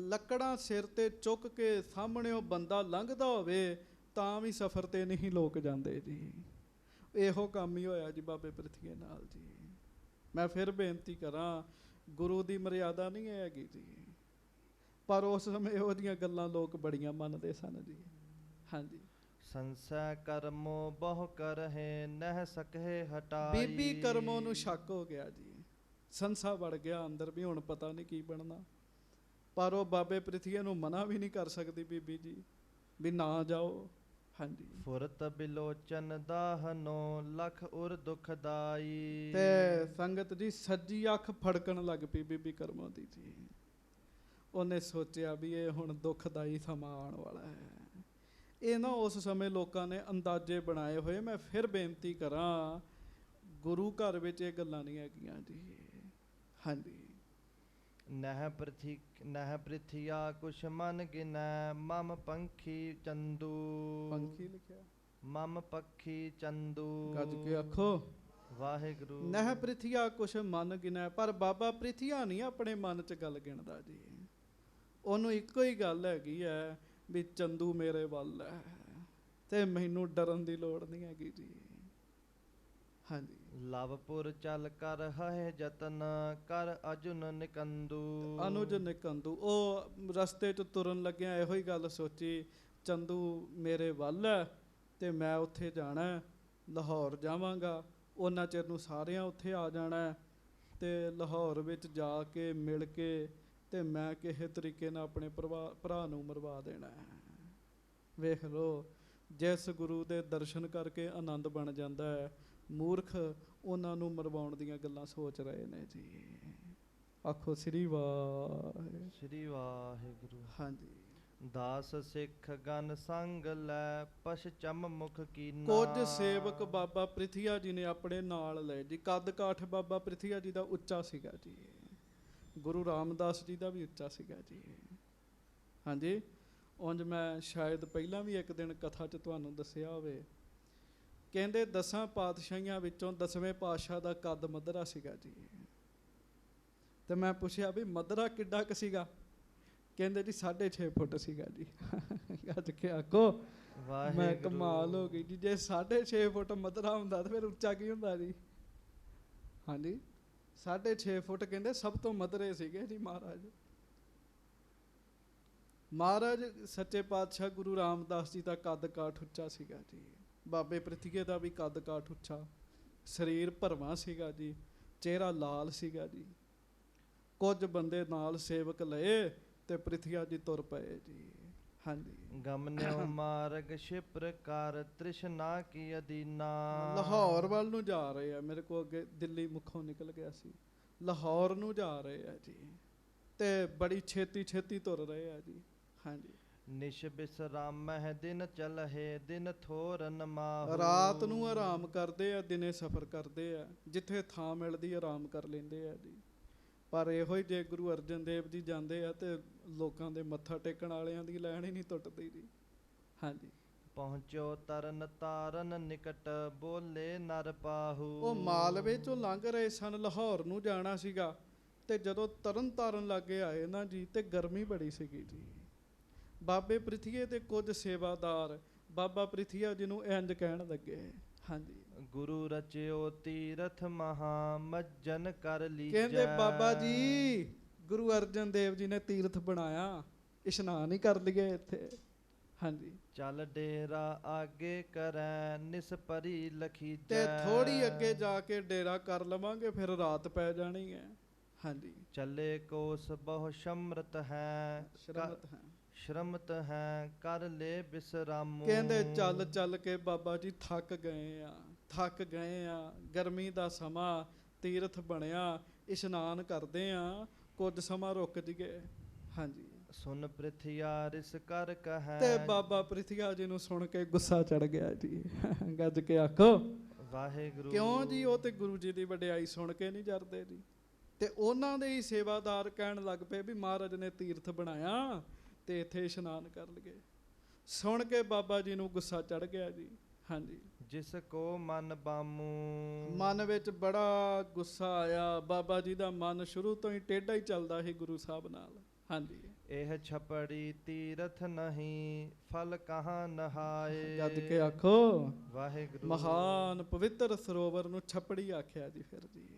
Speaker 1: ਲੱਕੜਾਂ ਸਿਰ ਤੇ ਚੁੱਕ ਕੇ ਸਾਹਮਣਿਓ ਬੰਦਾ ਲੰਘਦਾ ਹੋਵੇ ਤਾਂ ਵੀ ਸਫ਼ਰ ਤੇ ਨਹੀਂ ਲੋਕ ਜਾਂਦੇ ਜੀ। ਇਹੋ ਕੰਮ ਹੀ ਹੋਇਆ ਜੀ ਬਾਬੇ ਪ੍ਰਿਥੀਏ ਨਾਲ ਜੀ। ਮੈਂ ਫਿਰ ਬੇਨਤੀ ਕਰਾਂ, ਗੁਰੂ ਦੀ ਮਰਿਆਦਾ ਨਹੀਂ ਹੈਗੀ ਜੀ, ਪਰ ਉਸ ਸਮੇਂ ਇਹੋ ਜਿਹੀਆਂ ਗੱਲਾਂ ਲੋਕ ਬੜੀਆਂ ਮੰਨਦੇ ਸਨ ਜੀ। ਹਾਂਜੀ।
Speaker 2: ਸੰਸੈ ਕਰਮੋ ਬਹੁ ਕਰਹਿ ਨਹਿ ਸਕਹਿ ਹਟਾਈ।
Speaker 1: ਬੀਬੀ ਕਰਮੋਂ ਨੂੰ ਸ਼ੱਕ ਹੋ ਗਿਆ ਜੀ। ਸੰਸਾ ਵੜ ਗਿਆ ਅੰਦਰ ਵੀ ਹੁਣ ਪਤਾ ਨਹੀਂ ਕੀ ਬਣਨਾ। ਪਰ ਉਹ ਬਾਬੇ ਪ੍ਰਿਥੀਏ ਨੂੰ ਮਨਾ ਵੀ ਨਹੀਂ ਕਰ ਸਕਦੀ ਬੀਬੀ ਜੀ ਵੀ ਨਾ ਜਾਓ। ਹਾਂਜੀ।
Speaker 2: ਫੁਰਤ ਬਿਲੋਚਨ ਦਾਹਨੋ ਲਖ ਉਰ ਦੁਖਦਾਈ।
Speaker 1: ਤੇ ਸੰਗਤ ਜੀ ਸੱਜੀ ਅੱਖ ਫੜਕਣ ਲੱਗ ਪਈ ਬੀਬੀ ਕਰਮੋਂ ਦੀ ਜੀ। ਉਹਨੇ ਸੋਚਿਆ ਵੀ ਇਹ ਹੁਣ ਦੁਖਦਾਈ ਸਮਾਂ ਆਉਣ ਵਾਲਾ ਹੈ। ਇਹ ਨਾ ਉਸ ਸਮੇਂ ਲੋਕਾਂ ਨੇ ਅੰਦਾਜ਼ੇ ਬਣਾਏ ਹੋਏ। ਮੈਂ ਫਿਰ ਬੇਨਤੀ ਕਰਾਂ, ਗੁਰੂ ਘਰ ਵਿੱਚ ਇਹ ਗੱਲਾਂ ਨਹੀਂ ਹੈਗੀਆਂ ਜੀ। ਹਾਂਜੀ।
Speaker 2: ਨਹਿ ਪ੍ਰਿਥਿਆ ਕੁਛ ਮਨ ਗਿਨੈ ਮਮ ਪੰਖੀ ਚੰਦੂ।
Speaker 1: ਪੰਖੀ ਲਿਖਿਆ,
Speaker 2: ਮਮ ਪੱਖੀ ਚੰਦੂ।
Speaker 1: ਗੱਜ ਕੇ ਆਖੋ
Speaker 2: ਵਾਹਿਗੁਰੂ।
Speaker 1: ਨਹਿ ਪ੍ਰਿਥਿਆ ਕੁਛ ਮਨ ਗਿਨੈ। ਪਰ ਬਾਬਾ ਪ੍ਰਿਥੀਆ ਨਹੀਂ ਆਪਣੇ ਮਨ 'ਚ ਗੱਲ ਗਿਣਦਾ ਜੀ। ਉਹਨੂੰ ਇੱਕੋ ਹੀ ਗੱਲ ਹੈਗੀ ਹੈ ਵੀ ਚੰਦੂ ਮੇਰੇ ਵੱਲ ਹੈ ਤੇ ਮੈਨੂੰ ਡਰਨ ਦੀ ਲੋੜ ਨਹੀਂ ਹੈਗੀ ਜੀ। ਹਾਂਜੀ।
Speaker 2: ਲਵਪੁਰ ਚੱਲ ਕਰ ਹੈ ਜਤਨ ਕਰ ਅਜੁਨ ਨਿਕੰਦੂ।
Speaker 1: ਅਨੁਜ ਨਿਕੰਦੂ। ਉਹ ਰਸਤੇ 'ਚ ਤੁਰਨ ਲੱਗਿਆ ਇਹੋ ਹੀ ਗੱਲ ਸੋਚੀ, ਚੰਦੂ ਮੇਰੇ ਵੱਲ ਹੈ ਤੇ ਮੈਂ ਉੱਥੇ ਜਾਣਾ, ਲਾਹੌਰ ਜਾਵਾਂਗਾ। ਉਹਨਾਂ ਚਿਰ ਨੂੰ ਸਾਰਿਆਂ ਉੱਥੇ ਆ ਜਾਣਾ ਤੇ ਲਾਹੌਰ ਵਿੱਚ ਜਾ ਕੇ ਮਿਲ ਕੇ ਤੇ ਮੈਂ ਕਿਸੇ ਤਰੀਕੇ ਨਾਲ ਆਪਣੇ ਭਰਾ ਨੂੰ ਮਰਵਾ ਦੇਣਾ ਹੈ। ਵੇਖ ਲਓ, ਜਿਸ ਗੁਰੂ ਦੇ ਦਰਸ਼ਨ ਕਰਕੇ ਆਨੰਦ ਬਣ ਜਾਂਦਾ ਹੈ, ਮੂਰਖ ਉਹਨਾਂ ਨੂੰ ਮਰਵਾਉਣ ਦੀਆਂ ਗੱਲਾਂ ਸੋਚ ਰਹੇ ਨੇ ਜੀ। ਆਖੋ ਸ੍ਰੀ ਵਾਹਿਗੁਰੂ।
Speaker 2: ਸ੍ਰੀ ਵਾਹਿਗੁਰੂ।
Speaker 1: ਹਾਂਜੀ।
Speaker 2: ਦਾਸ ਸਿੱਖ ਗਨ ਸੰਗ ਲੈ ਪਛਚਮ ਮੁਖ ਕੀਨਾ।
Speaker 1: ਕੁਝ ਸੇਵਕ ਬਾਬਾ ਪ੍ਰਿਥੀਆ ਜੀ ਨੇ ਆਪਣੇ ਨਾਲ ਲਏ ਜੀ। ਕੱਦ ਕਾਠ ਬਾਬਾ ਪ੍ਰਿਥੀਆ ਜੀ ਦਾ ਉੱਚਾ ਸੀਗਾ ਜੀ। ਗੁਰੂ ਰਾਮਦਾਸ ਜੀ ਦਾ ਵੀ ਉੱਚਾ ਸੀਗਾ ਜੀ। ਹਾਂਜੀ। ਉਂਝ ਮੈਂ ਸ਼ਾਇਦ ਪਹਿਲਾਂ ਵੀ ਇੱਕ ਦਿਨ ਕਥਾ 'ਚ ਤੁਹਾਨੂੰ ਦੱਸਿਆ ਹੋਵੇ। ਕਹਿੰਦੇ 10 ਪਾਤਸ਼ਾਹੀਆਂ ਵਿੱਚੋਂ 10ਵੇਂ ਪਾਤਸ਼ਾਹ ਦਾ ਕੱਦ ਮੱਧਰਾ ਸੀਗਾ ਜੀ। ਤੇ ਮੈਂ ਪੁੱਛਿਆ ਵੀ ਮੱਧਰਾ ਕਿੱਡਾ ਕੁ ਸੀਗਾ? ਕਹਿੰਦੇ ਜੀ 6.5 ਫੁੱਟ ਸੀਗਾ ਜੀ। ਗੱਜ ਕੇ ਆਖੋ ਮੈਂ ਕਮਾਲ ਹੋ ਗਈ ਜੀ। ਜੇ 6.5 ਫੁੱਟ ਮੱਧਰਾ ਹੁੰਦਾ ਤਾਂ ਫਿਰ ਉੱਚਾ ਕੀ ਹੁੰਦਾ ਜੀ? ਹਾਂਜੀ। 6.5 ਫੁੱਟ ਕਹਿੰਦੇ ਸਭ ਤੋਂ ਮੱਧਰੇ ਸੀਗੇ ਜੀ ਮਹਾਰਾਜ। ਮਹਾਰਾਜ ਸੱਚੇ ਪਾਤਸ਼ਾਹ ਗੁਰੂ ਰਾਮਦਾਸ ਜੀ ਦਾ ਕੱਦ ਕਾਠ ਉੱਚਾ ਸੀਗਾ ਜੀ। ਬਾਬੇ ਪ੍ਰਿਥੀਏ ਦਾ ਵੀ ਕੱਦ ਕਾਠ ਉੱਚਾ, ਸਰੀਰ ਭਰਵਾਂ ਸੀਗਾ ਜੀ, ਚਿਹਰਾ ਲਾਲ ਸੀਗਾ ਜੀ। ਕੁਝ ਬੰਦੇ ਨਾਲ ਸੇਵਕ ਲਏ ਤੇ ਪ੍ਰਿਥੀਆ ਜੀ ਤੁਰ ਪਏ ਜੀ। ਹਾਂਜੀ।
Speaker 2: ਗਮਨਿਓ ਮਾਰਗ ਸ਼ਿਪਰ ਕਰ ਤ੍ਰਿਸ਼ਨਾ ਕੀ ਅਦੀਨਾ।
Speaker 1: ਲਾਹੌਰ ਵੱਲ ਨੂੰ ਜਾ ਰਹੇ ਆ। ਮੇਰੇ ਕੋਲ ਅੱਗੇ ਦਿੱਲੀ ਮੁੱਖੋਂ ਨਿਕਲ ਗਿਆ ਸੀ। ਲਾਹੌਰ ਨੂੰ ਜਾ ਰਹੇ ਆ ਜੀ ਤੇ ਬੜੀ ਛੇਤੀ ਛੇਤੀ ਤੁਰ ਰਹੇ ਆ ਜੀ। ਹਾਂਜੀ।
Speaker 2: ਨਿਸ਼ ਬਿਸਰਾਮਹਿ ਦਿਨ ਚਲਹਿ ਦਿਨ ਥੋਰਨ ਮਾਹੂ।
Speaker 1: ਰਾਤ ਨੂੰ ਆਰਾਮ ਕਰਦੇ ਆ, ਦਿਨੇ ਸਫ਼ਰ ਕਰਦੇ ਆ। ਜਿੱਥੇ ਥਾਂ ਮਿਲਦੀ ਆਰਾਮ ਕਰ ਲੈਂਦੇ ਆ ਜੀ। ਪਰ ਇਹੋ ਹੀ ਜੇ ਗੁਰੂ ਅਰਜਨ ਦੇਵ ਜੀ ਜਾਂਦੇ ਆ ਤੇ ਲੋਕਾਂ ਦੇ ਮੱਥਾ ਟੇਕਣ ਵਾਲਿਆਂ ਦੀ ਲੈਣ ਹੀ ਨਹੀਂ ਟੁੱਟਦੀ ਜੀ। ਹਾਂਜੀ।
Speaker 2: ਪਹੁੰਚੋ ਤਰਨ ਤਾਰਨ ਨਿਕਟ ਬੋਲੇ ਨਰ ਪਾਹੂ।
Speaker 1: ਉਹ ਮਾਲਵੇ ਚੋਂ ਲੰਘ ਰਹੇ ਸਨ, ਲਾਹੌਰ ਨੂੰ ਜਾਣਾ ਸੀਗਾ ਤੇ ਜਦੋਂ ਤਰਨ ਤਾਰਨ ਲਾਗੇ ਆਏ ਨਾ ਜੀ ਤੇ ਗਰਮੀ ਬੜੀ ਸੀਗੀ ਜੀ। ਬਾਬੇ ਪ੍ਰਿਥੀਏ ਤੇ ਕੁਝ ਸੇਵਾਦਾਰ ਬਾਬਾ ਪ੍ਰਿਥੀਆ ਜੀ ਨੂੰ ਇੰਜ ਕਹਿਣ ਲੱਗੇ, ਹਾਂਜੀ,
Speaker 2: ਗੁਰੂ ਰਚਿਓ ਤੀਰਥ ਮਹਾ ਮੱਜਨ ਕਰ ਲੀਜੈ।
Speaker 1: ਕਹਿੰਦੇ ਬਾਬਾ ਜੀ ਗੁਰੂ ਅਰਜਨ ਦੇਵ ਜੀ ਨੇ ਤੀਰਥ ਬਣਾਇਆ, ਇਸ਼ਨਾਨ ਹੀ ਕਰ ਲਈਏ ਇੱਥੇ। ਹਾਂਜੀ,
Speaker 2: ਚੱਲ ਡੇਰਾ ਆਗੇ ਕਰੈ ਨਿਸ ਪਰੀ ਲਖੀਜੈ।
Speaker 1: ਤੇ ਥੋੜੀ ਅੱਗੇ ਜਾ ਕੇ ਡੇਰਾ ਕਰ ਲਵਾਂਗੇ, ਫਿਰ ਰਾਤ ਪੈ ਜਾਣੀ ਹੈ। ਹਾਂਜੀ,
Speaker 2: ਚੱਲੇ ਕੋਸ ਬਹੁ ਸ਼ਮਰਤ ਹੈ
Speaker 1: ਸ਼ਰਮਤ ਹੈ।
Speaker 2: ਸ਼ਰਮਤ ਹੈ ਕਰ ਲੈ ਬਿਸਰਾਮੂ।
Speaker 1: ਕਹਿੰਦੇ ਚੱਲ ਚੱਲ ਕੇ ਬਾਬਾ ਜੀ ਥੱਕ ਗਏ ਆ, ਥੱਕ ਗਏ ਆ, ਗਰਮੀ ਦਾ ਸਮਾਂ, ਤੀਰਥ ਬਣਿਆ, ਇਸ਼ਨਾਨ ਕਰਦੇ ਆ, ਕੁਝ ਸਮਾਂ ਰੁਕ ਜੀਏ। ਹਾਂਜੀ,
Speaker 2: ਸੁਨ ਪ੍ਰਿਥਿਆ ਰਿਸ ਕਰ ਕਹੈ।
Speaker 1: ਤੇ ਬਾਬਾ ਪ੍ਰਿਥੀਆ ਜੀ ਨੂੰ ਸੁਣ ਕੇ ਗੁੱਸਾ ਚੜ ਗਿਆ ਜੀ। ਗੱਜ ਕੇ ਆਖੋ
Speaker 2: ਵਾਹਿਗੁਰੂ।
Speaker 1: ਕਿਉਂ ਜੀ? ਉਹ ਤੇ ਗੁਰੂ ਜੀ ਦੀ ਵਡਿਆਈ ਸੁਣ ਕੇ ਨਹੀਂ ਜਰਦੇ ਜੀ। ਤੇ ਉਹਨਾਂ ਦੇ ਹੀ ਸੇਵਾਦਾਰ ਕਹਿਣ ਲੱਗ ਪਏ ਵੀ ਮਹਾਰਾਜ ਨੇ ਤੀਰਥ ਬਣਾਇਆ ਤੇ ਇੱਥੇ ਇਸ਼ਨਾਨ ਕਰ ਲਈਏ। ਸੁਣ ਕੇ ਬਾਬਾ ਜੀ ਨੂੰ ਗੁੱਸਾ ਚੜ ਗਿਆ ਜੀ। ਹਾਂਜੀ,
Speaker 2: ਜਿਸ ਕੋ ਮਨ ਬਾਮੂ।
Speaker 1: ਮਨ ਵਿੱਚ ਬੜਾ ਗੁੱਸਾ ਆਇਆ। ਬਾਬਾ ਜੀ ਦਾ ਮਨ ਸ਼ੁਰੂ ਤੋਂ ਹੀ ਟੇਢਾ ਹੀ ਚੱਲਦਾ ਸੀ ਗੁਰੂ ਸਾਹਿਬ ਨਾਲ। ਹਾਂਜੀ,
Speaker 2: ਇਹ ਛਪੜੀ ਤੀਰਥ ਨਹੀਂ ਫਲ ਕਹਾਂ ਨਹਾਏ।
Speaker 1: ਗੱਜ ਕੇ ਆਖੋ
Speaker 2: ਵਾਹਿਗੁਰੂ।
Speaker 1: ਮਹਾਨ ਪਵਿੱਤਰ ਸਰੋਵਰ ਨੂੰ ਛਪੜੀ ਆਖਿਆ ਜੀ। ਫਿਰ ਜੀ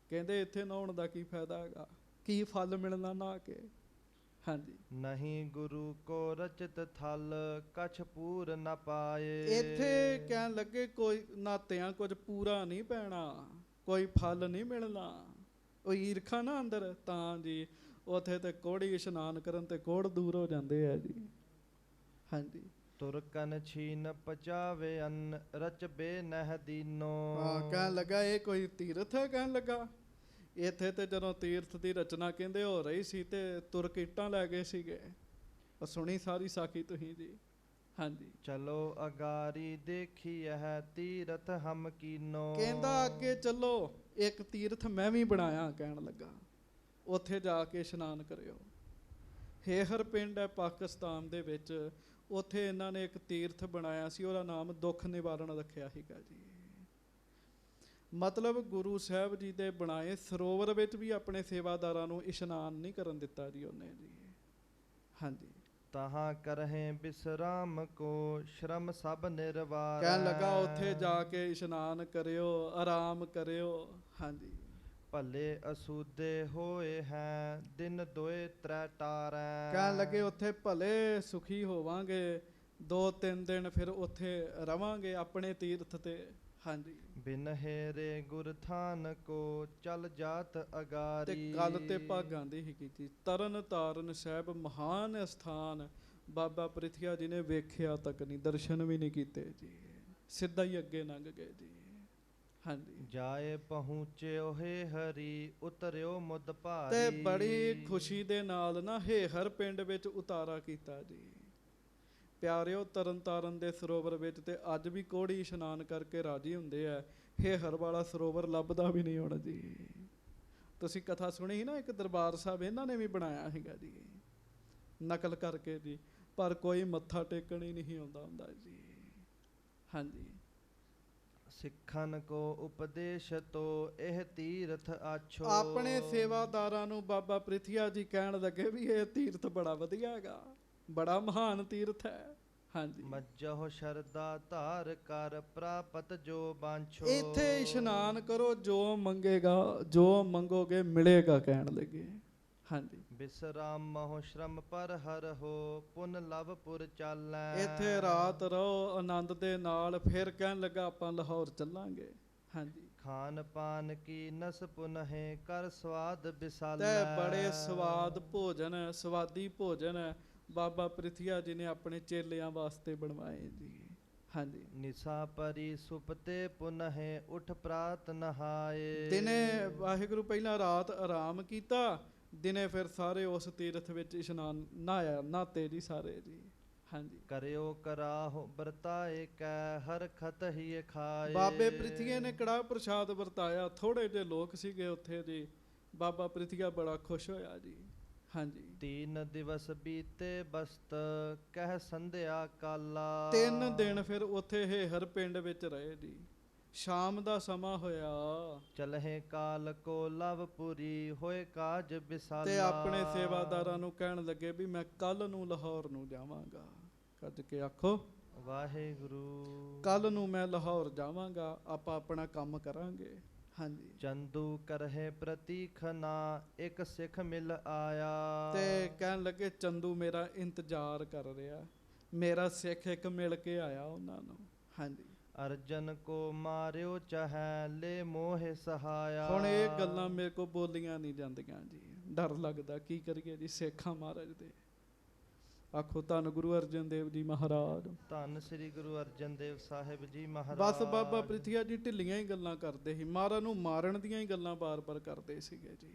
Speaker 1: ਕਹਿੰਦੇ ਇੱਥੇ ਨਹਾਉਣ ਦਾ ਕੀ ਫਾਇਦਾ ਹੈਗਾ, ਕੀ ਫਲ ਮਿਲਣਾ ਨਹਾ ਕੇ। ਹਾਂਜੀ,
Speaker 2: ਨਹੀਂ ਗੁਰੂ ਕੋ ਰਚਿਤ ਥਲ ਕਛ ਪੂਰ ਨ ਪਾਏ।
Speaker 1: ਇੱਥੇ ਕਹਿਣ ਲੱਗੇ ਕੋਈ ਨਾਤਿਆਂ ਕੁਝ ਪੂਰਾ ਨਹੀਂ ਪੈਣਾ, ਕੋਈ ਫਲ ਨਹੀਂ ਮਿਲਣਾ। ਉਹ ਈਰਖਾ ਨਾ ਅੰਦਰ ਤਾਂ ਜੀ ਉਥੇ ਤੇ ਕੋੜੀ ਇਸ਼ਨਾਨ ਕਰਨ ਤੇ ਕੋੜ ਦੂਰ ਹੋ ਜਾਂਦੇ ਆ ਜੀ। ਹਾਂਜੀ,
Speaker 2: ਤੁਰਕਨ ਛੀਨ ਪਚਾਵੇ ਅੰਨ ਰਚਬੇ ਨਹਿ ਦੀਨੋ।
Speaker 1: ਕਹਿਣ ਲੱਗਾ ਇਹ ਕੋਈ ਤੀਰਥ ਹੈ? ਕਹਿਣ ਲੱਗਾ ਇੱਥੇ ਤੇ ਜਦੋਂ ਤੀਰਥ ਦੀ ਰਚਨਾ ਕਹਿੰਦੇ ਹੋ ਰਹੀ ਸੀ ਤੇ ਤੁਰਕ ਇੱਟਾਂ ਲੈ ਗਏ ਸੀਗੇ। ਉਹ ਸੁਣੀ ਸਾਰੀ ਸਾਖੀ ਤੁਸੀਂ ਜੀ। ਹਾਂਜੀ,
Speaker 2: ਚਲੋ ਅਗਾਰੀ ਦੇਖੀ ਹੈ ਤੀਰਥ ਹਮ ਕੀਨੋ।
Speaker 1: ਕਹਿੰਦਾ ਅੱਗੇ ਚੱਲੋ, ਇੱਕ ਤੀਰਥ ਮੈਂ ਵੀ ਬਣਾਇਆ। ਕਹਿਣ ਲੱਗਾ ਉੱਥੇ ਜਾ ਕੇ ਇਸ਼ਨਾਨ ਕਰਿਓ। ਹੇਹਰ ਪਿੰਡ ਹੈ ਪਾਕਿਸਤਾਨ ਦੇ ਵਿੱਚ, ਉੱਥੇ ਇਹਨਾਂ ਨੇ ਇੱਕ ਤੀਰਥ ਬਣਾਇਆ ਸੀ, ਉਹਦਾ ਨਾਮ ਦੁੱਖ ਨਿਵਾਰਨ ਰੱਖਿਆ ਸੀਗਾ ਜੀ। ਮਤਲਬ ਗੁਰੂ ਸਾਹਿਬ ਜੀ ਦੇ ਬਣਾਏ ਸਰੋਵਰ ਵਿੱਚ ਵੀ ਆਪਣੇ ਸੇਵਾਦਾਰਾਂ ਨੂੰ ਇਸ਼ਨਾਨ ਨਹੀਂ ਕਰਨ ਦਿੱਤਾ ਜੀ ਉਹਨੇ ਜੀ। ਹਾਂਜੀ,
Speaker 2: ਤਹਾਂ ਕਰਹਿ ਬਿਸਰਾਮ ਕੋ ਸ਼ਰਮ ਸਭ ਨਿਰਵਾਰ।
Speaker 1: ਕਹਿਣ ਲੱਗਾ ਉੱਥੇ ਜਾ ਕੇ ਇਸ਼ਨਾਨ ਕਰਿਓ, ਆਰਾਮ ਕਰਿਓ। ਹਾਂਜੀ,
Speaker 2: ਭਲੇ ਅਸੂਦੇ ਹੋਏ ਹੈ ਦਿਨ ਦੋਏ ਤ੍ਰੈ ਟਾਰੈ।
Speaker 1: ਕਹਿਣ ਲੱਗੇ ਉੱਥੇ ਭਲੇ ਸੁਖੀ ਹੋਵਾਂਗੇ, 2-3 ਦਿਨ ਫਿਰ ਉੱਥੇ ਰਵਾਂਗੇ ਆਪਣੇ ਤੀਰਥ ਤੇ। ਹਾਂਜੀ,
Speaker 2: ਬਿਨ ਹੇਰੇ ਗੁਰਥਾਨ ਕੋ ਚਲ ਜਾਤ ਅਗਾਰੀ।
Speaker 1: ਤੇ ਗੱਲ ਤੇ ਭਾਗਾਂ ਦੀ ਹੀ ਕੀਤੀ। ਤਰਨ ਤਾਰਨ ਸਾਹਿਬ ਮਹਾਨ ਸਥਾਨ ਬਾਬਾ ਪ੍ਰਿਥੀਆ ਜੀ ਨੇ ਵੇਖਿਆ ਤੱਕ ਨਹੀਂ, ਦਰਸ਼ਨ ਵੀ ਨਹੀਂ ਕੀਤੇ ਜੀ, ਸਿੱਧਾ ਹੀ ਅੱਗੇ ਲੰਘ ਗਏ ਜੀ। ਹਾਂਜੀ,
Speaker 2: ਜਾਏ ਪਹੁੰਚਿਓ ਹੈ ਹਰੀ ਉਤਰਿਓ ਮੁਦ ਭਾਰੀ।
Speaker 1: ਤੇ ਬੜੀ ਖੁਸ਼ੀ ਦੇ ਨਾਲ ਨਾ ਹੇਹਰ ਪਿੰਡ ਵਿੱਚ ਉਤਾਰਾ ਕੀਤਾ ਜੀ। ਪਿਆਰਿਓ ਤਰਨ ਤਾਰਨ ਦੇ ਸਰੋਵਰ ਵਿੱਚ ਤੇ ਅੱਜ ਵੀ ਕੋੜੀ ਇਸ਼ਨਾਨ ਕਰਕੇ ਰਾਜੀ ਹੁੰਦੇ ਆ। ਹੇਹਰ ਵਾਲਾ ਸਰੋਵਰ ਲੱਭਦਾ ਵੀ ਨਹੀਂ ਹੁਣ ਜੀ। ਤੁਸੀਂ ਕਥਾ ਸੁਣੀ ਸੀ ਨਾ, ਇੱਕ ਦਰਬਾਰ ਸਾਹਿਬ ਇਹਨਾਂ ਨੇ ਵੀ ਬਣਾਇਆ ਸੀਗਾ ਜੀ, ਨਕਲ ਕਰਕੇ ਜੀ, ਪਰ ਕੋਈ ਮੱਥਾ ਟੇਕਣ ਹੀ ਨਹੀਂ ਆਉਂਦਾ ਹੁੰਦਾ ਜੀ। ਹਾਂਜੀ,
Speaker 2: ਸਿੱਖਨ ਕੋ ਉਪਦੇਸ਼ ਤੋ ਇਹ ਤੀਰਥ ਆਛੋ।
Speaker 1: ਆਪਣੇ ਸੇਵਾਦਾਰਾਂ ਨੂੰ ਬਾਬਾ ਪ੍ਰਿਥੀਆ ਜੀ ਕਹਿਣ ਲੱਗੇ ਵੀ ਇਹ ਤੀਰਥ ਬੜਾ ਵਧੀਆ ਹੈਗਾ, ਬੜਾ ਮਹਾਨ ਤੀਰਥ ਹੈ। ਹਾਂਜੀ,
Speaker 2: ਮੱਜਹੁ ਸ਼ਰਦਾ ਧਾਰ ਕਰ ਪ੍ਰਾਪਤ ਜੋ ਬਾਂਛੋ।
Speaker 1: ਇੱਥੇ ਇਸ਼ਨਾਨ ਕਰੋ, ਜੋ ਮੰਗੇਗਾ, ਜੋ ਮੰਗੋਗੇ ਮਿਲੇਗਾ। ਕਹਿਣ ਲੱਗੇ ਹਾਂਜੀ,
Speaker 2: ਬਿਸਰਾਮਹੁ ਸ਼ਰਮ ਪਰ ਹਰ ਹੋ ਪੁਨ ਲਵਪੁਰ ਚਾਲੈ।
Speaker 1: ਇੱਥੇ ਰਾਤ ਰਹੋ ਆਨੰਦ ਦੇ ਨਾਲ, ਫਿਰ ਕਹਿਣ ਲੱਗਾ ਆਪਾਂ ਲਾਹੌਰ ਚੱਲਾਂਗੇ। ਹਾਂਜੀ,
Speaker 2: ਖਾਨ ਪਾਨ ਕੀ ਨਸ ਪੁਨਹਿ ਕਰ ਸਵਾਦ ਬਿਸਾਲੈ।
Speaker 1: ਤੇ ਬੜੇ ਸਵਾਦ ਭੋਜਨ, ਸਵਾਦੀ ਭੋਜਨ ਬਾਬਾ ਪ੍ਰਿਥੀਆ ਜੀ ਨੇ ਆਪਣੇ ਚੇਲਿਆਂ ਵਾਸਤੇ ਬਣਵਾਏ ਜੀ। ਹਾਂਜੀ,
Speaker 2: ਨਿਸਾ ਪਰੀ ਸੁਪਤੇ ਪੁਨਹਿ ਉਠ ਪ੍ਰਾਤ ਨਹਾਏ।
Speaker 1: ਦਿਨੇ ਵਾਹਿਗੁਰੂ ਪਹਿਲਾਂ ਰਾਤ ਆਰਾਮ ਕੀਤਾ, ਦਿਨੇ ਫਿਰ ਸਾਰੇ ਉਸ ਤੀਰਥ ਵਿੱਚ ਇਸ਼ਨਾਨ ਨਹਾਤੇ ਜੀ ਸਾਰੇ ਜੀ। ਹਾਂਜੀ,
Speaker 2: ਕਰਿਓ ਕਰਾਹੁ ਵਰਤਾਏ ਕੈ ਹਰ ਖਤ ਹੀ ਖਾਏ।
Speaker 1: ਬਾਬੇ ਪ੍ਰਿਥੀਏ ਨੇ ਕੜਾਹ ਪ੍ਰਸ਼ਾਦ ਵਰਤਾਇਆ। ਥੋੜੇ ਜਿਹੇ ਲੋਕ ਸੀਗੇ ਉੱਥੇ ਜੀ, ਬਾਬਾ ਪ੍ਰਿਥੀਆ ਬੜਾ ਖੁਸ਼ ਹੋਇਆ ਜੀ। ਹਾਂਜੀ,
Speaker 2: 3 ਦਿਵਸ ਬੀਤੇ ਬਸਤ ਕਹਿ ਸੰਧਿਆ ਕਾਲਾ।
Speaker 1: 3 ਦਿਨ ਫਿਰ ਉੱਥੇ ਹੇਹਰ ਪਿੰਡ ਵਿੱਚ ਰਹੇ ਜੀ। ਸ਼ਾਮ ਦਾ ਸਮਾਂ ਹੋਇਆ
Speaker 2: ਚਲਹਿ ਕਾਲ ਕੋ ਲਵਪੁਰੀ ਹੋਏ ਕਾਜ ਬਿਸਾਲਾ।
Speaker 1: ਤੇ ਆਪਣੇ ਸੇਵਾਦਾਰਾਂ ਨੂੰ ਕਹਿਣ ਲੱਗੇ ਵੀ ਮੈਂ ਕੱਲ ਨੂੰ ਲਾਹੌਰ ਨੂੰ ਜਾਵਾਂਗਾ। ਕੱਜ ਕੇ ਆਖੋ
Speaker 2: ਵਾਹਿਗੁਰੂ।
Speaker 1: ਕੱਲ ਨੂੰ ਮੈਂ ਲਾਹੌਰ ਜਾਵਾਂਗਾ, ਆਪਾਂ ਆਪਣਾ ਕੰਮ ਕਰਾਂਗੇ। ਹਾਂਜੀ।
Speaker 2: ਚੰਦੂ ਕਰਹਿ ਪ੍ਰਤੀਖਨਾ ਇੱਕ ਸਿੱਖ ਮਿਲ ਆਇਆ।
Speaker 1: ਤੇ ਕਹਿਣ ਲੱਗੇ ਚੰਦੂ ਮੇਰਾ ਇੰਤਜ਼ਾਰ ਕਰ ਰਿਹਾ, ਮੇਰਾ ਸਿੱਖ ਇੱਕ ਮਿਲ ਕੇ ਆਇਆ ਉਹਨਾਂ ਨੂੰ। ਹਾਂਜੀ।
Speaker 2: ਅਰਜਨ ਕੋ ਮਾਰਿਓ ਚਾਹੈ ਲੈ ਮੋਹਿ ਸਹਾਇਆ।
Speaker 1: ਹੁਣ ਇਹ ਗੱਲਾਂ ਮੇਰੇ ਕੋਲ ਬੋਲੀਆਂ ਨਹੀਂ ਜਾਂਦੀਆਂ ਜੀ, ਡਰ ਲੱਗਦਾ। ਕੀ ਕਰੀਏ ਜੀ, ਸਿੱਖਾਂ ਮਹਾਰਾਜ ਦੇ। ਆਖੋ ਧੰਨ ਗੁਰੂ ਅਰਜਨ ਦੇਵ ਜੀ ਮਹਾਰਾਜ।
Speaker 2: ਧੰਨ ਸ੍ਰੀ ਗੁਰੂ ਅਰਜਨ ਦੇਵ ਸਾਹਿਬ ਜੀ ਮਹਾਰਾਜ।
Speaker 1: ਬਸ ਬਾਬਾ ਪ੍ਰਿਥੀਆ ਜੀ ਢਿੱਲੀਆਂ ਹੀ ਗੱਲਾਂ ਕਰਦੇ ਸੀ, ਮਹਾਰਾਜ ਨੂੰ ਮਾਰਨ ਦੀਆਂ ਹੀ ਗੱਲਾਂ ਬਾਰ-ਬਾਰ ਕਰਦੇ ਸੀਗੇ ਜੀ।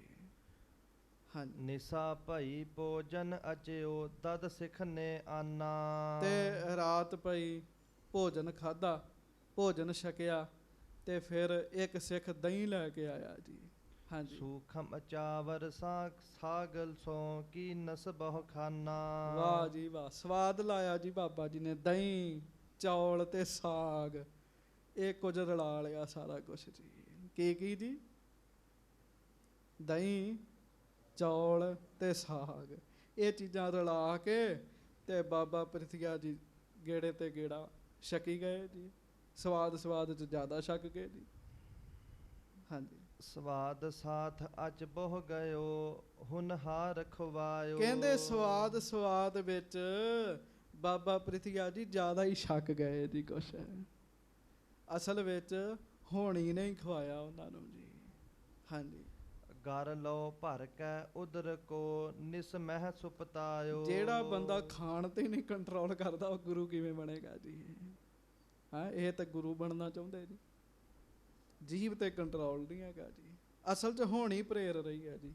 Speaker 1: ਹਾਂਜੀ।
Speaker 2: ਨਿਸਾ ਭਈ ਭੋਜਨ ਅਚਿਓ ਤਦ ਸਿੱਖ ਨੇ ਆਨਾ।
Speaker 1: ਤੇ ਰਾਤ ਪਈ, ਭੋਜਨ ਖਾਧਾ, ਭੋਜਨ ਛਕਿਆ, ਤੇ ਫਿਰ ਇੱਕ ਸਿੱਖ ਦਹੀਂ ਲੈ ਕੇ ਆਇਆ ਜੀ। ਹਾਂਜੀ।
Speaker 2: ਸੂਖਮ ਚਾਵਰ ਸਾਗਲ ਸੋ ਕੀ ਨਸਬਹੁ ਖਾਨਾ।
Speaker 1: ਵਾਹ ਜੀ ਵਾਹ, ਸਵਾਦ ਲਾਇਆ ਜੀ ਬਾਬਾ ਜੀ ਨੇ। ਦਹੀਂ, ਚੌਲ ਤੇ ਸਾਗ, ਇਹ ਕੁਝ ਰਲਾ ਲਿਆ ਸਾਰਾ ਕੁਛ ਜੀ। ਕੀ ਜੀ? ਦਹੀਂ, ਚੌਲ ਤੇ ਸਾਗ, ਇਹ ਚੀਜ਼ਾਂ ਰਲਾ ਕੇ ਤੇ ਬਾਬਾ ਪ੍ਰਿਥੀਆ ਜੀ ਗੇੜੇ ਤੇ ਗੇੜਾ ਛਕੀ ਗਏ ਜੀ। ਸਵਾਦ ਚ ਜ਼ਿਆਦਾ ਛਕ ਗਏ ਜੀ। ਹਾਂਜੀ।
Speaker 2: ਸਵਾਦ ਸਾਥ ਅਚ ਬਹੁ ਗਇਓ ਹੁਨਹਾਰ ਖਵਾਇਓ।
Speaker 1: ਕਹਿੰਦੇ ਸਵਾਦ ਵਿੱਚ ਬਾਬਾ ਪ੍ਰਿਥੀਆ ਜੀ ਜ਼ਿਆਦਾ ਹੀ ਛਕ ਗਏ ਜੀ ਕੁਛ। ਅਸਲ ਵਿੱਚ ਹੋਣੀ ਨੇ ਹੀ ਖਵਾਇਆ ਉਹਨਾਂ ਨੂੰ ਜੀ। ਹਾਂਜੀ।
Speaker 2: ਗਰ ਲਓ ਭਰ ਕੇ ਉਦਰ ਕੋ ਨਿਸ ਮਹਿ ਸੁਪਤਾਇਓ।
Speaker 1: ਜਿਹੜਾ ਬੰਦਾ ਖਾਣ ਤੇ ਨਹੀਂ ਕੰਟਰੋਲ ਕਰਦਾ, ਉਹ ਗੁਰੂ ਕਿਵੇਂ ਬਣੇਗਾ ਜੀ? ਹਾਂ, ਇਹ ਤਾਂ ਗੁਰੂ ਬਣਨਾ ਚਾਹੁੰਦੇ ਜੀ। ਜੀਭ ਤੇ ਕੰਟਰੋਲ ਨਹੀਂ ਹੈਗਾ ਜੀ। ਅਸਲ 'ਚ ਹੋਣੀ ਪ੍ਰੇਰ ਰਹੀ ਹੈ ਜੀ।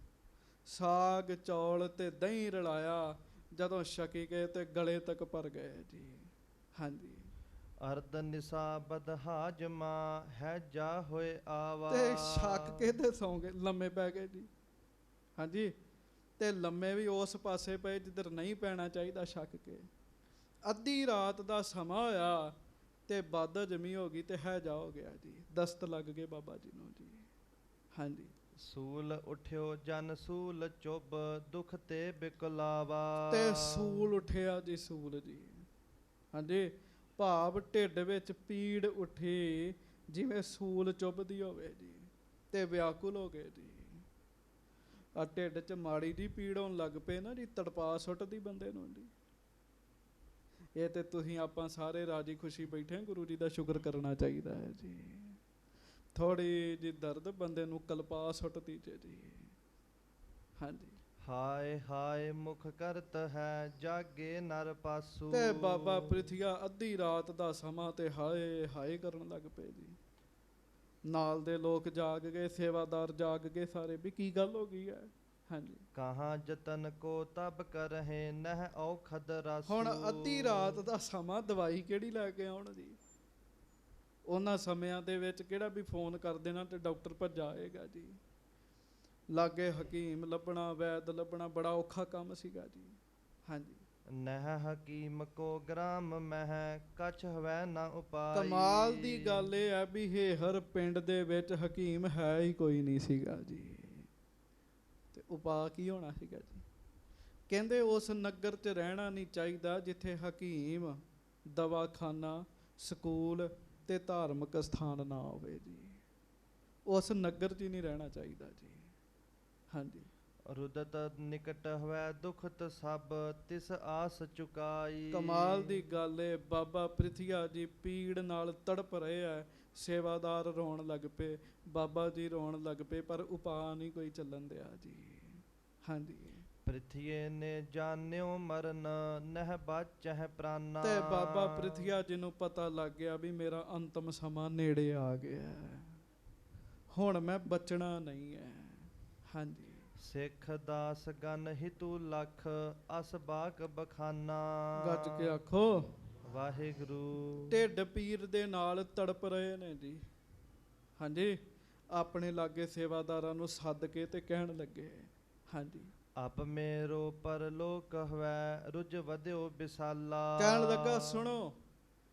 Speaker 1: ਸਾਗ, ਚੌਲ ਤੇ ਦਹੀਂ ਰਲਾਇਆ, ਜਦੋਂ ਛਕੀ ਗਏ ਤੇ ਗਲੇ ਤੱਕ ਭਰ ਗਏ ਜੀ। ਹਾਂਜੀ।
Speaker 2: ਅਰਧ ਨਿਸਾ ਬਦਹਾਜਮਾ ਹੈ ਜਾ ਹੋਏ ਆਵਾ।
Speaker 1: ਤੇ ਛਕ ਕੇ ਤੇ ਸੌਂ ਗਏ, ਲੰਮੇ ਪੈ ਗਏ ਜੀ। ਹਾਂਜੀ। ਤੇ ਲੰਮੇ ਵੀ ਉਸ ਪਾਸੇ ਪਏ ਜਿੱਧਰ ਨਹੀਂ ਪੈਣਾ ਚਾਹੀਦਾ, ਛਕ ਕੇ। ਅੱਧੀ ਰਾਤ ਦਾ ਸਮਾਂ ਹੋਇਆ ਤੇ ਬਦ ਜਮੀ ਹੋ ਗਈ ਤੇ ਹੈਜਾ ਹੋ ਗਿਆ ਜੀ। ਦਸਤ ਲੱਗ ਗਏ ਬਾਬਾ ਜੀ ਨੂੰ ਜੀ। ਹਾਂਜੀ।
Speaker 2: ਸੂਲ ਉਠਿਓ ਜਨ ਸੂਲ ਚੁੱਭ ਦੁਖ ਤੇ ਬਿਕਲਾਵਾ।
Speaker 1: ਤੇ ਸੂਲ ਉੱਠਿਆ ਜੀ, ਸੂਲ ਜੀ। ਹਾਂਜੀ। ਭਾਵ ਢਿੱਡ ਵਿੱਚ ਪੀੜ ਉੱਠੀ, ਜਿਵੇਂ ਸੂਲ ਚੁੱਭਦੀ ਹੋਵੇ ਜੀ, ਤੇ ਵਿਆਕੁਲ ਹੋ ਗਏ ਜੀ। ਆ ਢਿੱਡ 'ਚ ਮਾੜੀ ਜੀ ਪੀੜ ਹੋਣ ਲੱਗ ਪਏ ਨਾ ਜੀ, ਤੜਪਾ ਸੁੱਟਦੀ ਬੰਦੇ ਨੂੰ ਜੀ। ਇਹ ਤੇ ਤੁਸੀਂ ਆਪਾਂ ਸਾਰੇ ਰਾਜੀ ਖੁਸ਼ੀ ਬੈਠੇ, ਗੁਰੂ ਜੀ ਦਾ ਸ਼ੁਕਰ ਕਰਨਾ ਚਾਹੀਦਾ ਹੈ ਜੀ। ਥੋੜੀ ਜੀ ਦਰਦ ਬੰਦੇ ਨੂੰ ਕਲਪਾ ਸੁੱਟਦੀ ਜੀ। ਹਾਂਜੀ।
Speaker 2: ਹਾਏ ਹਾਏ ਮੁਖ ਕਰਤ ਹੈ ਜਾਗੇ ਨਰ ਪਾਸੂ।
Speaker 1: ਤੇ ਬਾਬਾ ਪ੍ਰਿਥੀਆ ਅੱਧੀ ਰਾਤ ਦਾ ਸਮਾਂ ਤੇ ਹਾਏ ਹਾਏ ਕਰਨ ਲੱਗ ਪਏ ਜੀ। ਨਾਲ ਦੇ ਲੋਕ ਜਾਗ ਗਏ, ਸੇਵਾਦਾਰ ਜਾਗ ਗਏ ਸਾਰੇ, ਵੀ ਕੀ ਗੱਲ ਹੋ ਗਈ ਹੈ। ਹਾਂਜੀ।
Speaker 2: ਕਹਾਂ ਜਤਨ ਕੋ ਤਬ ਕਰਹਿ ਨਹਿ ਔਖਦ ਰਸੂ।
Speaker 1: ਹੁਣ ਅੱਧੀ ਰਾਤ ਦਾ ਸਮਾਂ, ਦਵਾਈ ਕਿਹੜੀ ਲੈ ਕੇ ਆਉਣ ਜੀ? ਉਹਨਾਂ ਸਮਿਆਂ ਦੇ ਵਿੱਚ ਕਿਹੜਾ ਵੀ ਫੋਨ ਕਰ ਦੇਣਾ ਤੇ ਡਾਕਟਰ ਭੱਜਾ ਆਏਗਾ ਜੀ। ਲਾਗੇ ਹਕੀਮ ਲੱਭਣਾ, ਵੈਦ ਲੱਭਣਾ, ਬੜਾ ਔਖਾ ਕੰਮ ਸੀਗਾ ਜੀ। ਹਾਂਜੀ।
Speaker 2: ਨਹਿ ਹਕੀਮ ਕੋ ਗ੍ਰਾਮ ਮਹਿ ਕਛ ਹਵੈ ਨਾ ਉਪਾਈ।
Speaker 1: ਕਮਾਲ ਦੀ ਗੱਲ ਇਹ ਹੈ ਵੀ ਹੇਹਰ ਪਿੰਡ ਦੇ ਵਿੱਚ ਹਕੀਮ ਹੈ ਹੀ ਕੋਈ ਨਹੀਂ ਸੀਗਾ ਜੀ। ਤੇ ਉਪਾਅ ਕੀ ਹੋਣਾ ਸੀਗਾ ਜੀ? ਕਹਿੰਦੇ ਉਸ ਨਗਰ 'ਚ ਰਹਿਣਾ ਨਹੀਂ ਚਾਹੀਦਾ ਜਿੱਥੇ ਹਕੀਮ, ਦਵਾਖਾਨਾ, ਸਕੂਲ ਤੇ ਧਾਰਮਿਕ ਸਥਾਨ ਨਾ ਹੋਵੇ ਜੀ। ਉਸ ਨਗਰ 'ਚ ਹੀ ਨਹੀਂ ਰਹਿਣਾ ਚਾਹੀਦਾ ਜੀ। ਹਾਂਜੀ।
Speaker 2: ਰੁਦਤ ਨਿਕਟ ਹੋਵੇ ਦੁਖਤ ਸਭ ਤਿਸ ਆਸ ਚੁਕਾਈ।
Speaker 1: ਕਮਾਲ ਦੀ ਗੱਲ ਏ, ਬਾਬਾ ਪ੍ਰਿਥੀਆ ਜੀ ਪੀੜ ਨਾਲ ਤੜਪ ਰਹੇ ਹੈ। ਸੇਵਾਦਾਰ ਰੋਣ ਲੱਗ ਪਏ, ਬਾਬਾ ਜੀ ਰੋਣ ਲੱਗ ਪਏ, ਪਰ ਉਪਾਅ ਨਹੀਂ ਕੋਈ ਚੱਲਣ ਦਿਆ ਜੀ। ਹਾਂਜੀ।
Speaker 2: ਪ੍ਰਿਥੀਏ ਨੇ ਜਾਣਿਓ ਮਰਨ ਨਹਿ ਬਾਚਹਿ ਪ੍ਰਾਨਾ।
Speaker 1: ਤੇ ਬਾਬਾ ਪ੍ਰਿਥੀਆ ਜੀ ਨੂੰ ਪਤਾ ਲੱਗ ਗਿਆ ਵੀ ਮੇਰਾ ਅੰਤਮ ਸਮਾਂ ਨੇੜੇ ਆ ਗਿਆ, ਹੁਣ ਮੈਂ ਬਚਣਾ ਨਹੀਂ ਹੈ। ਹਾਂਜੀ।
Speaker 2: ਸਿੱਖ ਦਾਸ ਗਨ ਹਿਤੂ ਲਖ ਅਸ ਬਾਕ ਬਖਾਨਾ।
Speaker 1: ਗੱਜ ਕੇ ਆਖੋ
Speaker 2: ਵਾਹਿਗੁਰੂ।
Speaker 1: ਢਿੱਡ ਪੀਰ ਦੇ ਨਾਲ ਤੜਪ ਰਹੇ ਨੇ ਜੀ। ਹਾਂਜੀ। ਆਪਣੇ ਲਾਗੇ ਸੇਵਾਦਾਰਾਂ ਨੂੰ ਸੱਦ ਕੇ ਤੇ ਕਹਿਣ ਲੱਗੇ। ਹਾਂਜੀ।
Speaker 2: ਅਬ ਮੇਰੋ ਪਰਲੋਕ ਹਵੈ ਰੁਜ ਵਧਿਓ ਬਿਸਾਲਾ।
Speaker 1: ਕਹਿਣ ਲੱਗਾ ਸੁਣੋ,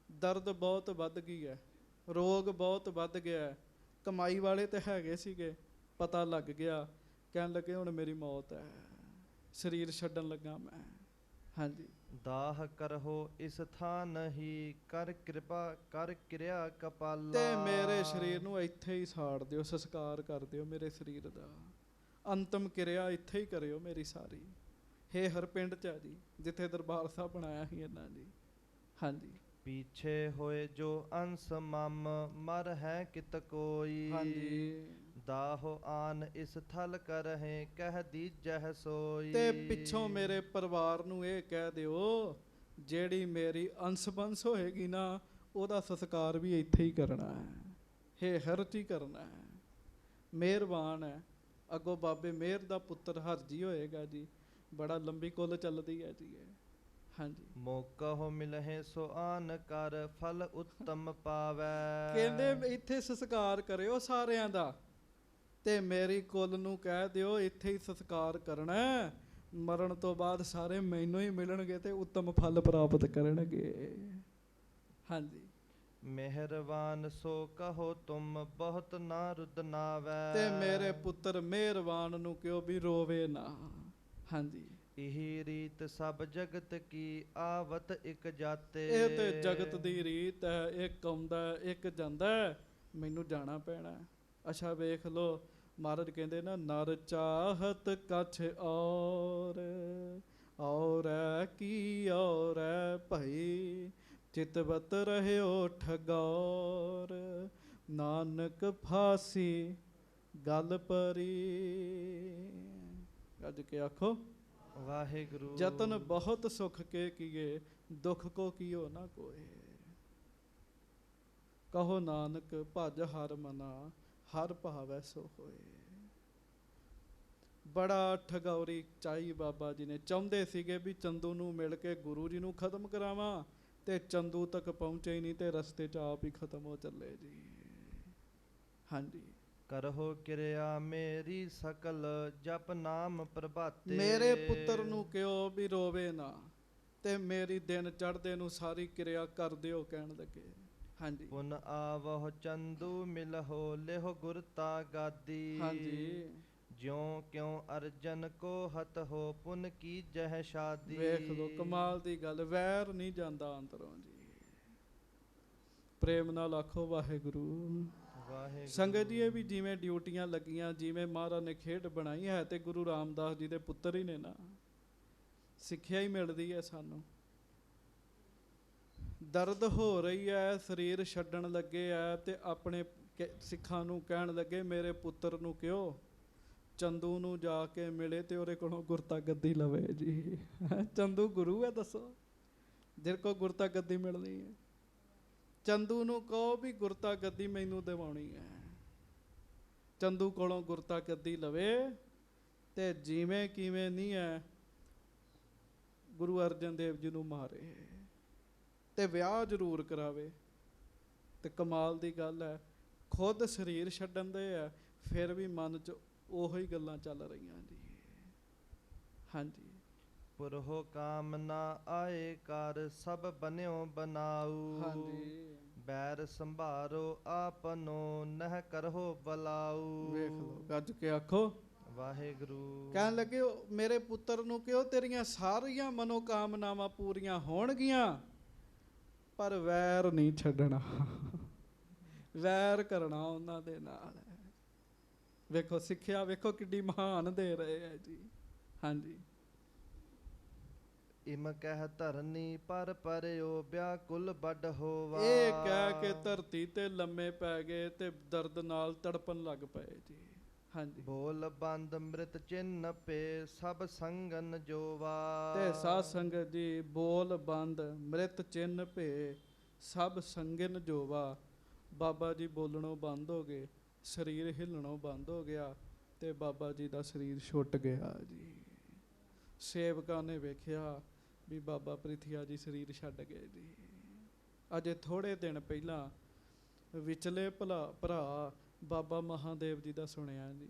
Speaker 1: ਦਰਦ ਬਹੁਤ ਵੱਧ ਗਈ ਹੈ, ਰੋਗ ਬਹੁਤ ਵੱਧ ਗਿਆ। ਕਮਾਈ ਵਾਲੇ ਤੇ ਹੈਗੇ ਸੀਗੇ, ਪਤਾ ਲੱਗ ਗਿਆ, ਕਹਿਣ ਲੱਗੇ ਹੁਣ ਮੇਰੀ ਮੌਤ ਹੈ, ਸਰੀਰ ਛੱਡਣ ਲੱਗਾ ਮੈਂ। ਹਾਂਜੀ।
Speaker 2: ਦਾਹ ਕਰਹੁ ਇਸ ਥਾਂ ਨਹੀਂ, ਕਰ ਕਿਰਪਾ ਕਰ ਕਿਰਿਆ ਕਪਾਲਾ।
Speaker 1: ਤੇ ਮੇਰੇ ਸਰੀਰ ਨੂੰ ਇੱਥੇ ਹੀ ਸਾੜ ਦਿਓ, ਸੰਸਕਾਰ ਕਰ ਦਿਓ ਮੇਰੇ ਸਰੀਰ ਦਾ, ਅੰਤਮ ਕਿਰਿਆ ਇੱਥੇ ਹੀ ਕਰਿਓ ਮੇਰੀ ਸਾਰੀ। ਹੇ ਹਰ ਪਿੰਡ 'ਚ ਆ ਜੀ, ਜਿੱਥੇ ਦਰਬਾਰ ਸਾਹਿਬ ਬਣਾਇਆ ਸੀ ਇਹਨਾਂ ਜੀ। ਹਾਂਜੀ।
Speaker 2: ਪੀਛੇ ਹੋਏ ਜੋ ਅੰਸ ਮਮ, ਮਰ ਹੈ ਕਿਤ ਕੋਈ।
Speaker 1: ਹਾਂਜੀ।
Speaker 2: ਦਾਹੁ ਆਨ ਇਸ ਥਲ ਕਰਹਿ, ਕਹਿ ਦੀਜਹਿ ਸੋਈ।
Speaker 1: ਤੇ ਪਿੱਛੋਂ ਮੇਰੇ ਪਰਿਵਾਰ ਨੂੰ ਇਹ ਕਹਿ ਦਿਓ, ਜਿਹੜੀ ਮੇਰੀ ਅੰਸ ਬੰਸ ਹੋਏਗੀ ਨਾ, ਉਹਦਾ ਸੰਸਕਾਰ ਵੀ ਇੱਥੇ ਹੀ ਕਰਨਾ ਹੈ, ਹੇ ਹਰ 'ਚ ਹੀ ਕਰਨਾ ਹੈ। ਮਿਹਰਬਾਨ ਹੈ। ਅੱਗੋਂ ਬਾਬੇ ਮਿਹਰ ਦਾ ਪੁੱਤਰ ਹਰਜੀ ਹੋਏਗਾ ਜੀ, ਬੜਾ ਲੰਬੀ ਕੁੱਲ ਚੱਲਦੀ ਹੈ ਜੀ ਇਹ। ਹਾਂਜੀ।
Speaker 2: ਮੌਕਹੁ ਮਿਲਹਿ ਸੋ ਆਨ ਕਰ, ਫਲ ਉੱਤਮ ਪਾਵੈ।
Speaker 1: ਕਹਿੰਦੇ ਇੱਥੇ ਸੰਸਕਾਰ ਕਰਿਓ ਸਾਰਿਆਂ ਦਾ, ਤੇ ਮੇਰੀ ਕੁੱਲ ਨੂੰ ਕਹਿ ਦਿਓ ਇੱਥੇ ਹੀ ਸੰਸਕਾਰ ਕਰਨਾ, ਮਰਨ ਤੋਂ ਬਾਅਦ ਸਾਰੇ ਮੈਨੂੰ ਹੀ ਮਿਲਣਗੇ ਤੇ ਉੱਤਮ ਫਲ ਪ੍ਰਾਪਤ ਕਰਨਗੇ। ਹਾਂਜੀ।
Speaker 2: ਮਿਹਰਬਾਨ ਸੋ ਕਹੋ ਤੁਮ, ਬਹੁਤ ਨਾ ਰੁਦਨਾਵੈ।
Speaker 1: ਤੇ ਮੇਰੇ ਪੁੱਤਰ ਮਿਹਰਬਾਨ ਨੂੰ ਕਿਉਂ ਵੀ ਰੋਵੇ ਨਾ। ਹਾਂਜੀ।
Speaker 2: ਇਹੀ ਰੀਤ ਸਭ ਜਗਤ ਕੀ, ਆਵਤ ਇਕ ਜਾਤੇ।
Speaker 1: ਇਹ ਤੇ ਜਗਤ ਦੀ ਰੀਤ ਹੈ, ਇੱਕ ਆਉਂਦਾ ਇੱਕ ਜਾਂਦਾ, ਮੈਨੂੰ ਜਾਣਾ ਪੈਣਾ। ਅੱਛਾ ਵੇਖ ਲੋ, ਮਹਾਰਾਜ ਕਹਿੰਦੇ ਨਾ, ਨਰ ਚਾਹਤ ਕਛ ਔਰ ਕੀ ਔਰ ਭਈ, ਚਿਤਵਤ ਰਹਿਓ ਠਗੌਰ, ਨਾਨਕ ਫਾਸੀ ਗਲ ਪਰੀ। ਅੱਜ ਕੇ ਆਖੋ
Speaker 2: ਵਾਹਿਗੁਰੂ।
Speaker 1: ਜਤਨ ਬਹੁਤ ਸੁਖ ਕੇ ਕੀਏ, ਦੁਖ ਕੋ ਕੀਓ ਨਾ ਕੋਏ। ਕਹੋ ਨਾਨਕ ਭਜ ਹਰ ਮਨਾ, ਹਰ ਭਾਵੈ ਸੋ ਹੋਏ। ਬੜਾ ਠਗੌਰੀ ਚਾਈ ਬਾਬਾ ਜੀ ਨੇ, ਚਾਹੁੰਦੇ ਸੀਗੇ ਵੀ ਚੰਦੂ ਨੂੰ ਮਿਲ ਕੇ ਗੁਰੂ ਜੀ ਨੂੰ ਖਤਮ ਕਰਾਵਾਂ, ਤੇ ਚੰਦੂ ਤੱਕ ਪਹੁੰਚੇ ਹੀ ਨਹੀਂ, ਤੇ ਰਸਤੇ 'ਚ ਆਪ ਹੀ ਖਤਮ ਹੋ ਚੱਲੇ ਜੀ। ਹਾਂਜੀ।
Speaker 2: ਕਰਹੁ ਕਿਰਿਆ ਮੇਰੀ ਸਕਲ, ਜਪ ਨਾਮ ਪ੍ਰਭਾਤੇ।
Speaker 1: ਮੇਰੇ ਪੁੱਤਰ ਨੂੰ ਕਿਉਂ ਵੀ ਰੋਵੇ ਨਾ, ਤੇ ਮੇਰੀ ਦਿਨ ਚੜ੍ਹਦੇ ਨੂੰ ਸਾਰੀ ਕਿਰਿਆ ਕਰ ਦਿਓ, ਕਹਿਣ ਲੱਗੇ। ਹਾਂਜੀ।
Speaker 2: ਪੁਨ ਆਵਹੁ ਚੰਦੂ ਮਿਲਹੁ, ਲਿਹੁ ਗੁਰਤਾ ਗਾਦੀ।
Speaker 1: ਹਾਂਜੀ।
Speaker 2: ਜਿਉ ਕਿਉ ਅਰਜਨ ਕੋ ਹਤ ਹੋ, ਪੁਨ ਕੀਜਹਿ ਸ਼ਾਦੀ।
Speaker 1: ਵੇਖ ਲੋ ਕਮਾਲ ਦੀ ਗੱਲ, ਵੈਰ ਨਹੀਂ ਜਾਂਦਾ ਅੰਦਰੋਂ ਜੀ। ਪ੍ਰੇਮ ਨਾਲ ਆਖੋ ਵਾਹਿਗੁਰੂ।
Speaker 2: ਵਾਹਿਗੁਰੂ।
Speaker 1: ਸੰਗਤ ਜੀ, ਇਹ ਵੀ ਜਿਵੇਂ ਡਿਊਟੀਆਂ ਲੱਗੀਆਂ, ਜਿਵੇਂ ਮਹਾਰਾਜ ਨੇ ਖੇਡ ਬਣਾਈ ਹੈ, ਤੇ ਗੁਰੂ ਰਾਮਦਾਸ ਜੀ ਦੇ ਪੁੱਤਰ ਹੀ ਨੇ ਨਾ, ਸਿੱਖਿਆ ਹੀ ਮਿਲਦੀ ਹੈ ਸਾਨੂੰ। ਦਰਦ ਹੋ ਰਹੀ ਹੈ, ਸਰੀਰ ਛੱਡਣ ਲੱਗੇ ਹੈ, ਤੇ ਆਪਣੇ ਸਿੱਖਾਂ ਨੂੰ ਕਹਿਣ ਲੱਗੇ, ਮੇਰੇ ਪੁੱਤਰ ਨੂੰ ਕਿਉਂ ਚੰਦੂ ਨੂੰ ਜਾ ਕੇ ਮਿਲੇ, ਤੇ ਉਹਦੇ ਕੋਲੋਂ ਗੁਰਤਾ ਗੱਦੀ ਲਵੇ ਜੀ। ਚੰਦੂ ਗੁਰੂ ਹੈ, ਦੱਸੋ, ਜਿਹਦੇ ਕੋਲ ਗੁਰਤਾ ਗੱਦੀ ਮਿਲਣੀ ਹੈ। ਚੰਦੂ ਨੂੰ ਕਹੋ ਵੀ ਗੁਰਤਾ ਗੱਦੀ ਮੈਨੂੰ ਦਿਵਾਉਣੀ ਹੈ, ਚੰਦੂ ਕੋਲੋਂ ਗੁਰਤਾ ਗੱਦੀ ਲਵੇ, ਤੇ ਜਿਵੇਂ ਕਿਵੇਂ ਨਹੀਂ ਹੈ, ਗੁਰੂ ਅਰਜਨ ਦੇਵ ਜੀ ਨੂੰ ਮਾਰੇ, ਤੇ ਵਿਆਹ ਜ਼ਰੂਰ ਕਰਾਵੇ। ਤੇ ਕਮਾਲ ਦੀ ਗੱਲ ਹੈ, ਖੁਦ ਸਰੀਰ ਛੱਡਣ ਦੇ ਆ, ਫਿਰ ਵੀ ਮਨ 'ਚ ਉਹੋ ਹੀ ਗੱਲਾਂ ਚੱਲ ਰਹੀਆਂ ਜੀ। ਹਾਂਜੀ।
Speaker 2: ਪੁਰਹੁ ਕਾਮ ਨਾ ਆਏ ਕਰ, ਸਭ ਬਨਿਓ ਬਨਾਊ।
Speaker 1: ਹਾਂਜੀ।
Speaker 2: ਬੈਰ ਸੰਭਾਰੋ ਆਪਨੋ, ਨਹਿ ਕਰਹੁ ਬਲਾਊ।
Speaker 1: ਵੇਖ ਲਓ, ਗੱਜ ਕੇ ਆਖੋ
Speaker 2: ਵਾਹਿਗੁਰੂ।
Speaker 1: ਕਹਿਣ ਲੱਗੇ, ਮੇਰੇ ਪੁੱਤਰ ਨੂੰ ਕਿਉਂ ਤੇਰੀਆਂ ਸਾਰੀਆਂ ਮਨੋਕਾਮਨਾਵਾਂ ਪੂਰੀਆਂ ਹੋਣਗੀਆਂ, ਪਰ ਵੈਰ ਨਹੀਂ ਛੱਡਣਾ, ਵੈਰ ਕਰਨਾ ਉਹਨਾਂ ਦੇ ਨਾਲ। ਵੇਖੋ ਸਿੱਖਿਆ, ਵੇਖੋ ਕਿੱਡੀ ਮਹਾਨ ਦੇ ਰਹੇ ਹੈ ਜੀ। ਹਾਂਜੀ।
Speaker 2: ਇਮ ਕਹਿ ਧਰਨੀ ਪਰ ਪਰਿਓ, ਵਿਆਕੁਲ ਵੱਡ ਹੋਵਾ।
Speaker 1: ਇਹ ਕਹਿ ਕੇ ਧਰਤੀ ਤੇ ਲੰਮੇ ਪੈ ਗਏ, ਤੇ ਦਰਦ ਨਾਲ ਤੜਪਣ ਲੱਗ ਪਏ ਜੀ। ਹਾਂਜੀ।
Speaker 2: ਬੋਲ ਬੰਦ ਮ੍ਰਿਤ ਚਿੰਨ ਪੇ, ਸਭ ਸੰਗਨ ਜੋਵਾ।
Speaker 1: ਤੇ ਸਾਧ ਸੰਗਤ ਜੀ, ਬੋਲ ਬੰਦ ਮ੍ਰਿਤ ਚਿੰਨ ਭੇ, ਸਭ ਸੰਗਨ ਜੋਵਾ। ਬਾਬਾ ਜੀ ਬੋਲਣੋਂ ਬੰਦ ਹੋ ਗਏ, ਸਰੀਰ ਹਿੱਲਣੋਂ ਬੰਦ ਹੋ ਗਿਆ, ਤੇ ਬਾਬਾ ਜੀ ਦਾ ਸਰੀਰ ਛੁੱਟ ਗਿਆ ਜੀ। ਸੇਵਕਾਂ ਨੇ ਵੇਖਿਆ ਵੀ ਬਾਬਾ ਪ੍ਰਿਥੀਆ ਜੀ ਸਰੀਰ ਛੱਡ ਗਏ ਜੀ। ਅਜੇ ਥੋੜ੍ਹੇ ਦਿਨ ਪਹਿਲਾਂ ਵਿਚਲੇ ਭਰਾ ਬਾਬਾ ਮਹਾਦੇਵ ਜੀ ਦਾ ਸੁਣਿਆ ਜੀ,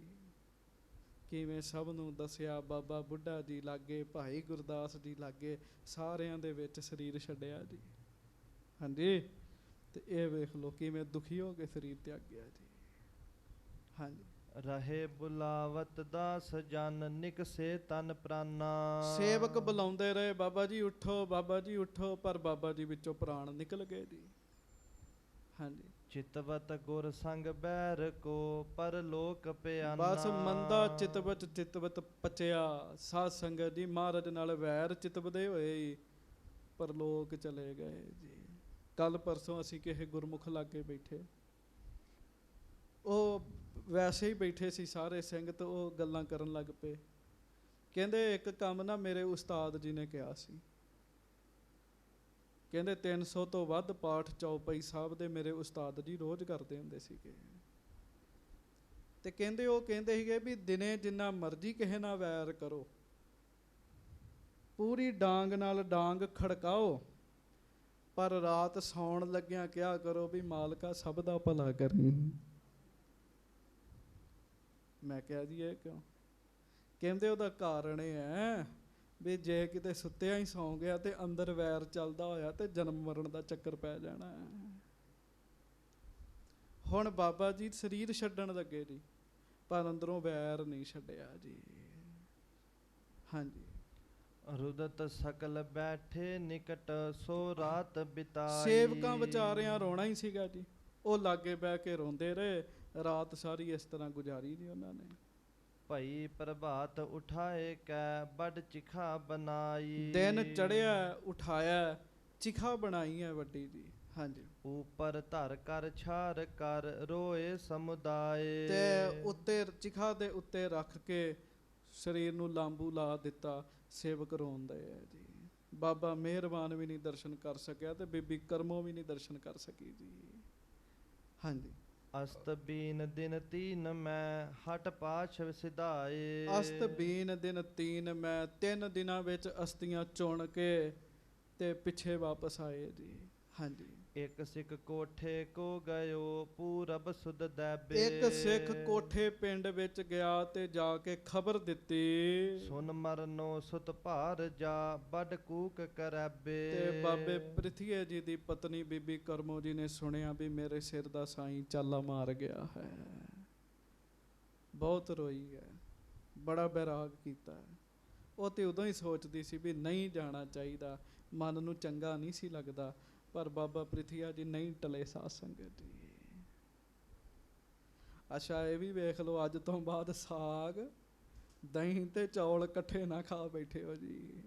Speaker 1: ਕਿਵੇਂ ਸਭ ਨੂੰ ਦੱਸਿਆ, ਬਾਬਾ ਬੁੱਢਾ ਜੀ ਲਾਗੇ, ਭਾਈ ਗੁਰਦਾਸ ਜੀ ਲਾਗੇ, ਸਾਰਿਆਂ ਦੇ ਵਿੱਚ ਸਰੀਰ ਛੱਡਿਆ ਜੀ। ਹਾਂਜੀ। ਤੇ ਇਹ ਵੇਖ ਲਓ ਕਿਵੇਂ ਦੁਖੀ ਹੋ ਕੇ ਸਰੀਰ ਤਿਆਗਿਆ ਜੀ। ਹਾਂਜੀ।
Speaker 2: ਰਹੇ ਬੁਲਾਵਤ ਦਾਸ ਜਨ ਨਿਕਸੇ ਤਨ ਪ੍ਰਾਨਾ।
Speaker 1: ਸੇਵਕ ਬੁਲਾਉਂਦੇ ਰਹੇ ਬਾਬਾ ਜੀ ਉੱਠੋ, ਬਾਬਾ ਜੀ ਉੱਠੋ, ਪਰ ਬਾਬਾ ਜੀ ਵਿੱਚੋਂ ਪ੍ਰਾਣ ਨਿਕਲ ਗਏ ਜੀ। ਹਾਂਜੀ।
Speaker 2: ਚਿਤਵਤ ਗੁਰ ਸੰਗ ਬੈਰ ਕੋ ਪਰ ਲੋਕ ਪਿਆਨਾ।
Speaker 1: ਬਸ ਮੰਦਾ ਚਿਤਵਤ ਪਚਿਆ। ਸਾਧ ਸੰਗਤ ਜੀ ਮਹਾਰਾਜ ਨਾਲ ਵੈਰ ਚਿਤਵਦੇ ਹੋਏ ਹੀ ਪਰਲੋਕ ਚਲੇ ਗਏ ਜੀ। ਕੱਲ ਪਰਸੋਂ ਅਸੀਂ ਕਿਸੇ ਗੁਰਮੁਖ ਲਾਗੇ ਬੈਠੇ, ਉਹ ਵੈਸੇ ਹੀ ਬੈਠੇ ਸੀ ਸਾਰੇ ਸਿੰਘ, ਤੇ ਉਹ ਗੱਲਾਂ ਕਰਨ ਲੱਗ ਪਏ। ਕਹਿੰਦੇ ਇੱਕ ਕੰਮ ਨਾ ਮੇਰੇ ਉਸਤਾਦ ਜੀ ਨੇ ਕਿਹਾ ਸੀ, ਕਹਿੰਦੇ 300 ਤੋਂ ਵੱਧ ਪਾਠ ਚੌਪਈ ਸਾਹਿਬ ਦੇ ਮੇਰੇ ਉਸਤਾਦ ਜੀ ਰੋਜ਼ ਕਰਦੇ ਹੁੰਦੇ ਸੀਗੇ। ਤੇ ਕਹਿੰਦੇ ਉਹ ਕਹਿੰਦੇ ਸੀਗੇ ਵੀ ਦਿਨੇ ਜਿੰਨਾ ਮਰਜ਼ੀ ਕਿਸੇ ਨਾਲ ਵੈਰ ਕਰੋ, ਪੂਰੀ ਡਾਂਗ ਨਾਲ ਡਾਂਗ ਖੜਕਾਓ, ਪਰ ਰਾਤ ਸੌਣ ਲੱਗਿਆਂ ਕਿਹਾ ਕਰੋ ਵੀ ਮਾਲਕਾ ਸਭ ਦਾ ਭਲਾ ਕਰੀ। ਮੈਂ ਕਿਹਾ ਜੀ ਇਹ ਕਿਉਂ? ਕਹਿੰਦੇ ਉਹਦਾ ਕਾਰਨ ਇਹ ਹੈ ਵੀ ਜੇ ਕਿਤੇ ਸੁੱਤਿਆਂ ਹੀ ਸੌਂ ਗਿਆ ਤੇ ਅੰਦਰ ਵੈਰ ਚੱਲਦਾ ਹੋਇਆ ਤੇ ਜਨਮ ਮਰਨ ਦਾ ਚੱਕਰ ਪੈ ਜਾਣਾ। ਹੁਣ ਬਾਬਾ ਜੀ ਸਰੀਰ ਛੱਡਣ ਲੱਗੇ ਜੀ, ਪਰ ਅੰਦਰੋਂ ਵੈਰ ਨਹੀਂ ਛੱਡਿਆ ਜੀ। ਹਾਂਜੀ।
Speaker 2: ਰੁਦਤ ਸਕਲ ਬੈਠੇ ਨਿਕਟ ਸੋ ਰਾਤ ਬਿਤਾਈ।
Speaker 1: ਸੇਵਕਾਂ ਵਿਚਾਰਿਆਂ ਰੋਣਾ ਹੀ ਸੀਗਾ ਜੀ, ਉਹ ਲਾਗੇ ਬਹਿ ਕੇ ਰੋਂਦੇ ਰਹੇ। ਰਾਤ ਸਾਰੀ ਇਸ ਤਰ੍ਹਾਂ ਗੁਜ਼ਾਰੀ ਜੀ ਉਹਨਾਂ ਨੇ।
Speaker 2: ਭਈ ਪ੍ਰਭਾਤ ਉਠਾਏ ਕੈ ਬੜ ਚਿਖਾ ਬਨਾਈ।
Speaker 1: ਦਿਨ ਚੜਿਆ, ਉਠਾਇਆ, ਚਿਖਾ ਬਣਾਈ ਹੈ ਵੱਡੀ ਜੀ। ਹਾਂਜੀ।
Speaker 2: ਉਪਰ ਧਰ ਕਰ ਛਾਰ ਕਰ ਰੋਏ ਸਮੁਦਾਏ।
Speaker 1: ਤੇ ਉੱਤੇ ਚਿਖਾ ਦੇ ਉੱਤੇ ਰੱਖ ਕੇ ਸਰੀਰ ਨੂੰ ਲਾਂਬੂ ਲਾ ਦਿੱਤਾ। ਸੇਵਕ ਰੋਂਦੇ ਹੈ ਜੀ। ਬਾਬਾ ਮਿਹਰਬਾਨ ਵੀ ਨਹੀਂ ਦਰਸ਼ਨ ਕਰ ਸਕਿਆ ਤੇ ਬੀਬੀ ਕਰਮੋਂ ਵੀ ਨਹੀਂ ਦਰਸ਼ਨ ਕਰ ਸਕੀ ਜੀ। ਹਾਂਜੀ।
Speaker 2: ਅਸਤ ਬੀਨ ਦਿਨ ਤੀਨ ਮੈਂ ਹਟ ਪਾਛ ਸਿਧਾਏ।
Speaker 1: ਅਸਤ ਬੀਨ ਦਿਨ ਤੀਨ ਮੈਂ, 3 ਦਿਨਾਂ ਵਿੱਚ ਅਸਤੀਆਂ ਚੁਣ ਕੇ ਤੇ ਪਿੱਛੇ ਵਾਪਸ ਆਏ ਜੀ। ਹਾਂਜੀ।
Speaker 2: ਇੱਕ ਸਿੱਖ ਕੋਠੇ ਕੋ ਗਇਓ ਪੂਰਬ ਸੁਧ ਦੈਬੇ।
Speaker 1: ਇੱਕ ਸਿੱਖ ਕੋਠੇ ਪਿੰਡ ਵਿੱਚ ਗਿਆ ਤੇ ਜਾ ਕੇ ਖਬਰ ਦਿੱਤੀ,
Speaker 2: ਸੁਨ ਮਰਨੋ ਸੁਤ ਭਾਰ ਜਾ ਬੜ ਕੂਕ ਕਰੈਬੇ।
Speaker 1: ਤੇ ਬਾਬੇ ਪ੍ਰਿਥੀਏ ਜੀ ਦੀ ਪਤਨੀ ਬੀਬੀ ਕਰਮੋ ਜੀ ਨੇ ਸੁਣਿਆ ਵੀ ਮੇਰੇ ਸਿਰ ਦਾ ਸਾਈਂ ਚਾਲਾ ਮਾਰ ਗਿਆ ਹੈ। ਬਹੁਤ ਰੋਈ ਹੈ, ਬੜਾ ਬੈਰਾਗ ਕੀਤਾ ਹੈ। ਉਹ ਤੇ ਉਦੋਂ ਹੀ ਸੋਚਦੀ ਸੀ ਵੀ ਨਹੀਂ ਜਾਣਾ ਚਾਹੀਦਾ, ਮਨ ਨੂੰ ਚੰਗਾ ਨਹੀਂ ਸੀ ਲੱਗਦਾ, ਪਰ ਬਾਬਾ ਪ੍ਰਿਥੀਆ ਜੀ ਨਹੀਂ ਟਲੇ ਸਾਧ ਸੰਗਤ ਜੀ। ਅੱਛਾ ਇਹ ਵੀ ਵੇਖ ਲਓ, ਅੱਜ ਤੋਂ ਬਾਅਦ ਸਾਗ ਦਹੀਂ ਤੇ ਚੌਲ ਇਕੱਠੇ ਨਾ ਖਾ ਬੈਠੇ ਹੋ ਜੀ।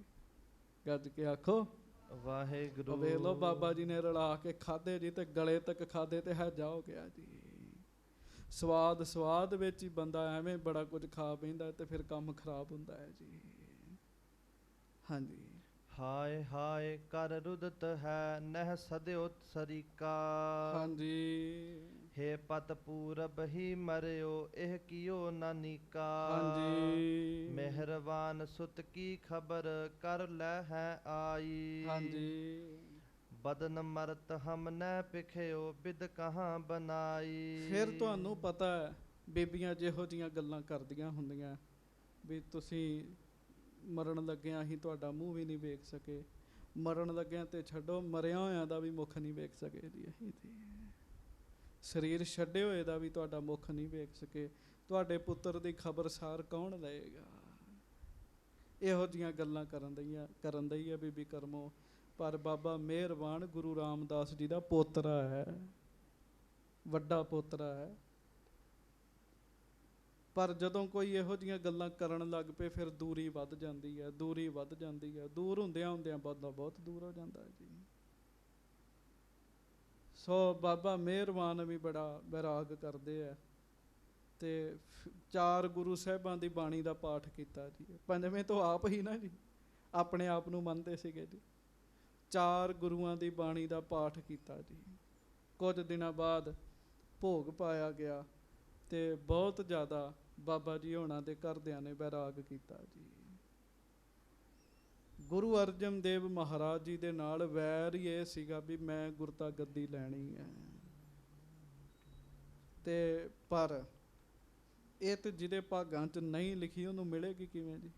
Speaker 1: ਗੱਜ ਕੇ ਆਖੋ
Speaker 2: ਵਾਹਿਗੁਰੂ।
Speaker 1: ਵੇਖ ਲਓ ਬਾਬਾ ਜੀ ਨੇ ਰਲਾ ਕੇ ਖਾਦੇ ਜੀ, ਤੇ ਗਲੇ ਤੱਕ ਖਾਦੇ ਤੇ ਹੈਜਾ ਹੋ ਗਿਆ ਜੀ। ਸਵਾਦ ਵਿੱਚ ਹੀ ਬੰਦਾ ਐਵੇਂ ਬੜਾ ਕੁਝ ਖਾ ਬਹਿੰਦਾ ਤੇ ਫਿਰ ਕੰਮ ਖਰਾਬ ਹੁੰਦਾ ਹੈ ਜੀ। ਹਾਂਜੀ।
Speaker 2: ਹਾਏ ਹਾਏ ਕਰ ਰੁਦਤ ਹੈ ਨਹਿ ਸਦਿਓ ਸਰੀਕਾ।
Speaker 1: ਹਾਂਜੀ।
Speaker 2: ਹੇ ਪਤ ਪੂਰਬ ਹੀ ਮਰਿਓ ਇਹ ਕੀਓ ਨਾਨੀਕਾ।
Speaker 1: ਹਾਂਜੀ।
Speaker 2: ਮਿਹਰਬਾਨ ਸੁਤ ਕੀ ਖਬਰ ਕਰ ਲੈ ਹੈ ਆਈ।
Speaker 1: ਹਾਂਜੀ।
Speaker 2: ਬਦਨ ਮਰਤ ਹਮ ਨੈ ਪਿਖਿਓ ਬਿਦ ਕਹਾਂ ਬਨਾਈ।
Speaker 1: ਫਿਰ ਤੁਹਾਨੂੰ ਪਤਾ ਹੈ ਬੀਬੀਆਂ ਜਿਹੋ ਜੀਆਂ ਗੱਲਾਂ ਕਰਦੀਆਂ ਹੁੰਦੀਆਂ ਵੀ ਤੁਸੀਂ ਮਰਨ ਲੱਗਿਆਂ ਅਸੀਂ ਤੁਹਾਡਾ ਮੂੰਹ ਵੀ ਨਹੀਂ ਵੇਖ ਸਕੇ, ਮਰਨ ਲੱਗਿਆਂ ਤੇ ਛੱਡੋ ਮਰਿਆ ਹੋਇਆਂ ਦਾ ਵੀ ਮੁੱਖ ਨਹੀਂ ਵੇਖ ਸਕੇ ਜੀ। ਅਸੀਂ ਤੇ ਸਰੀਰ ਛੱਡੇ ਹੋਏ ਦਾ ਵੀ ਤੁਹਾਡਾ ਮੁੱਖ ਨਹੀਂ ਵੇਖ ਸਕੇ। ਤੁਹਾਡੇ ਪੁੱਤਰ ਦੀ ਖਬਰਸਾਰ ਕੌਣ ਲਏਗਾ? ਇਹੋ ਜੀਆਂ ਗੱਲਾਂ ਕਰਨ ਦਈ ਆ ਬੀਬੀ ਕਰਮੋ। ਪਰ ਬਾਬਾ ਮਿਹਰਬਾਨ ਗੁਰੂ ਰਾਮਦਾਸ ਜੀ ਦਾ ਪੋਤਰਾ ਹੈ, ਵੱਡਾ ਪੋਤਰਾ ਹੈ। ਪਰ ਜਦੋਂ ਕੋਈ ਇਹੋ ਜਿਹੀਆਂ ਗੱਲਾਂ ਕਰਨ ਲੱਗ ਪਏ ਫਿਰ ਦੂਰੀ ਵੱਧ ਜਾਂਦੀ ਹੈ, ਦੂਰੀ ਵੱਧ ਜਾਂਦੀ ਹੈ। ਦੂਰ ਹੁੰਦਿਆਂ ਬੰਦਾ ਬਹੁਤ ਦੂਰ ਹੋ ਜਾਂਦਾ ਹੈ ਜੀ। ਸੋ ਬਾਬਾ ਮਿਹਰਬਾਨ ਵੀ ਬੜਾ ਬੈਰਾਗ ਕਰਦੇ ਆ ਤੇ 4 ਗੁਰੂ ਸਾਹਿਬਾਂ ਦੀ ਬਾਣੀ ਦਾ ਪਾਠ ਕੀਤਾ ਜੀ। 5ਵੇਂ ਤੋਂ ਆਪ ਹੀ ਨਾ ਜੀ ਆਪਣੇ ਆਪ ਨੂੰ ਮੰਨਦੇ ਸੀਗੇ ਜੀ। 4 ਗੁਰੂਆਂ ਦੀ ਬਾਣੀ ਦਾ ਪਾਠ ਕੀਤਾ ਜੀ। ਕੁਝ ਦਿਨਾਂ ਬਾਅਦ ਭੋਗ ਪਾਇਆ ਗਿਆ ਤੇ ਬਹੁਤ ਜ਼ਿਆਦਾ ਬਾਬਾ ਜੀ ਹੋਣਾ ਦੇ ਘਰਦਿਆਂ ਨੇ ਬੈਰਾਗ ਕੀਤਾ ਜੀ। ਗੁਰੂ ਅਰਜਨ ਦੇਵ ਮਹਾਰਾਜ ਜੀ ਦੇ ਨਾਲ ਵੈਰ ਹੀ ਇਹ ਸੀਗਾ ਵੀ ਮੈਂ ਗੁਰਤਾ ਗੱਦੀ ਲੈਣੀ ਹੈ। ਤੇ ਪਰ ਇਹ ਤੇ ਜਿਹਦੇ ਭਾਗਾਂ 'ਚ ਨਹੀਂ ਲਿਖੀ ਉਹਨੂੰ ਮਿਲੇਗੀ ਕਿਵੇਂ ਜੀ?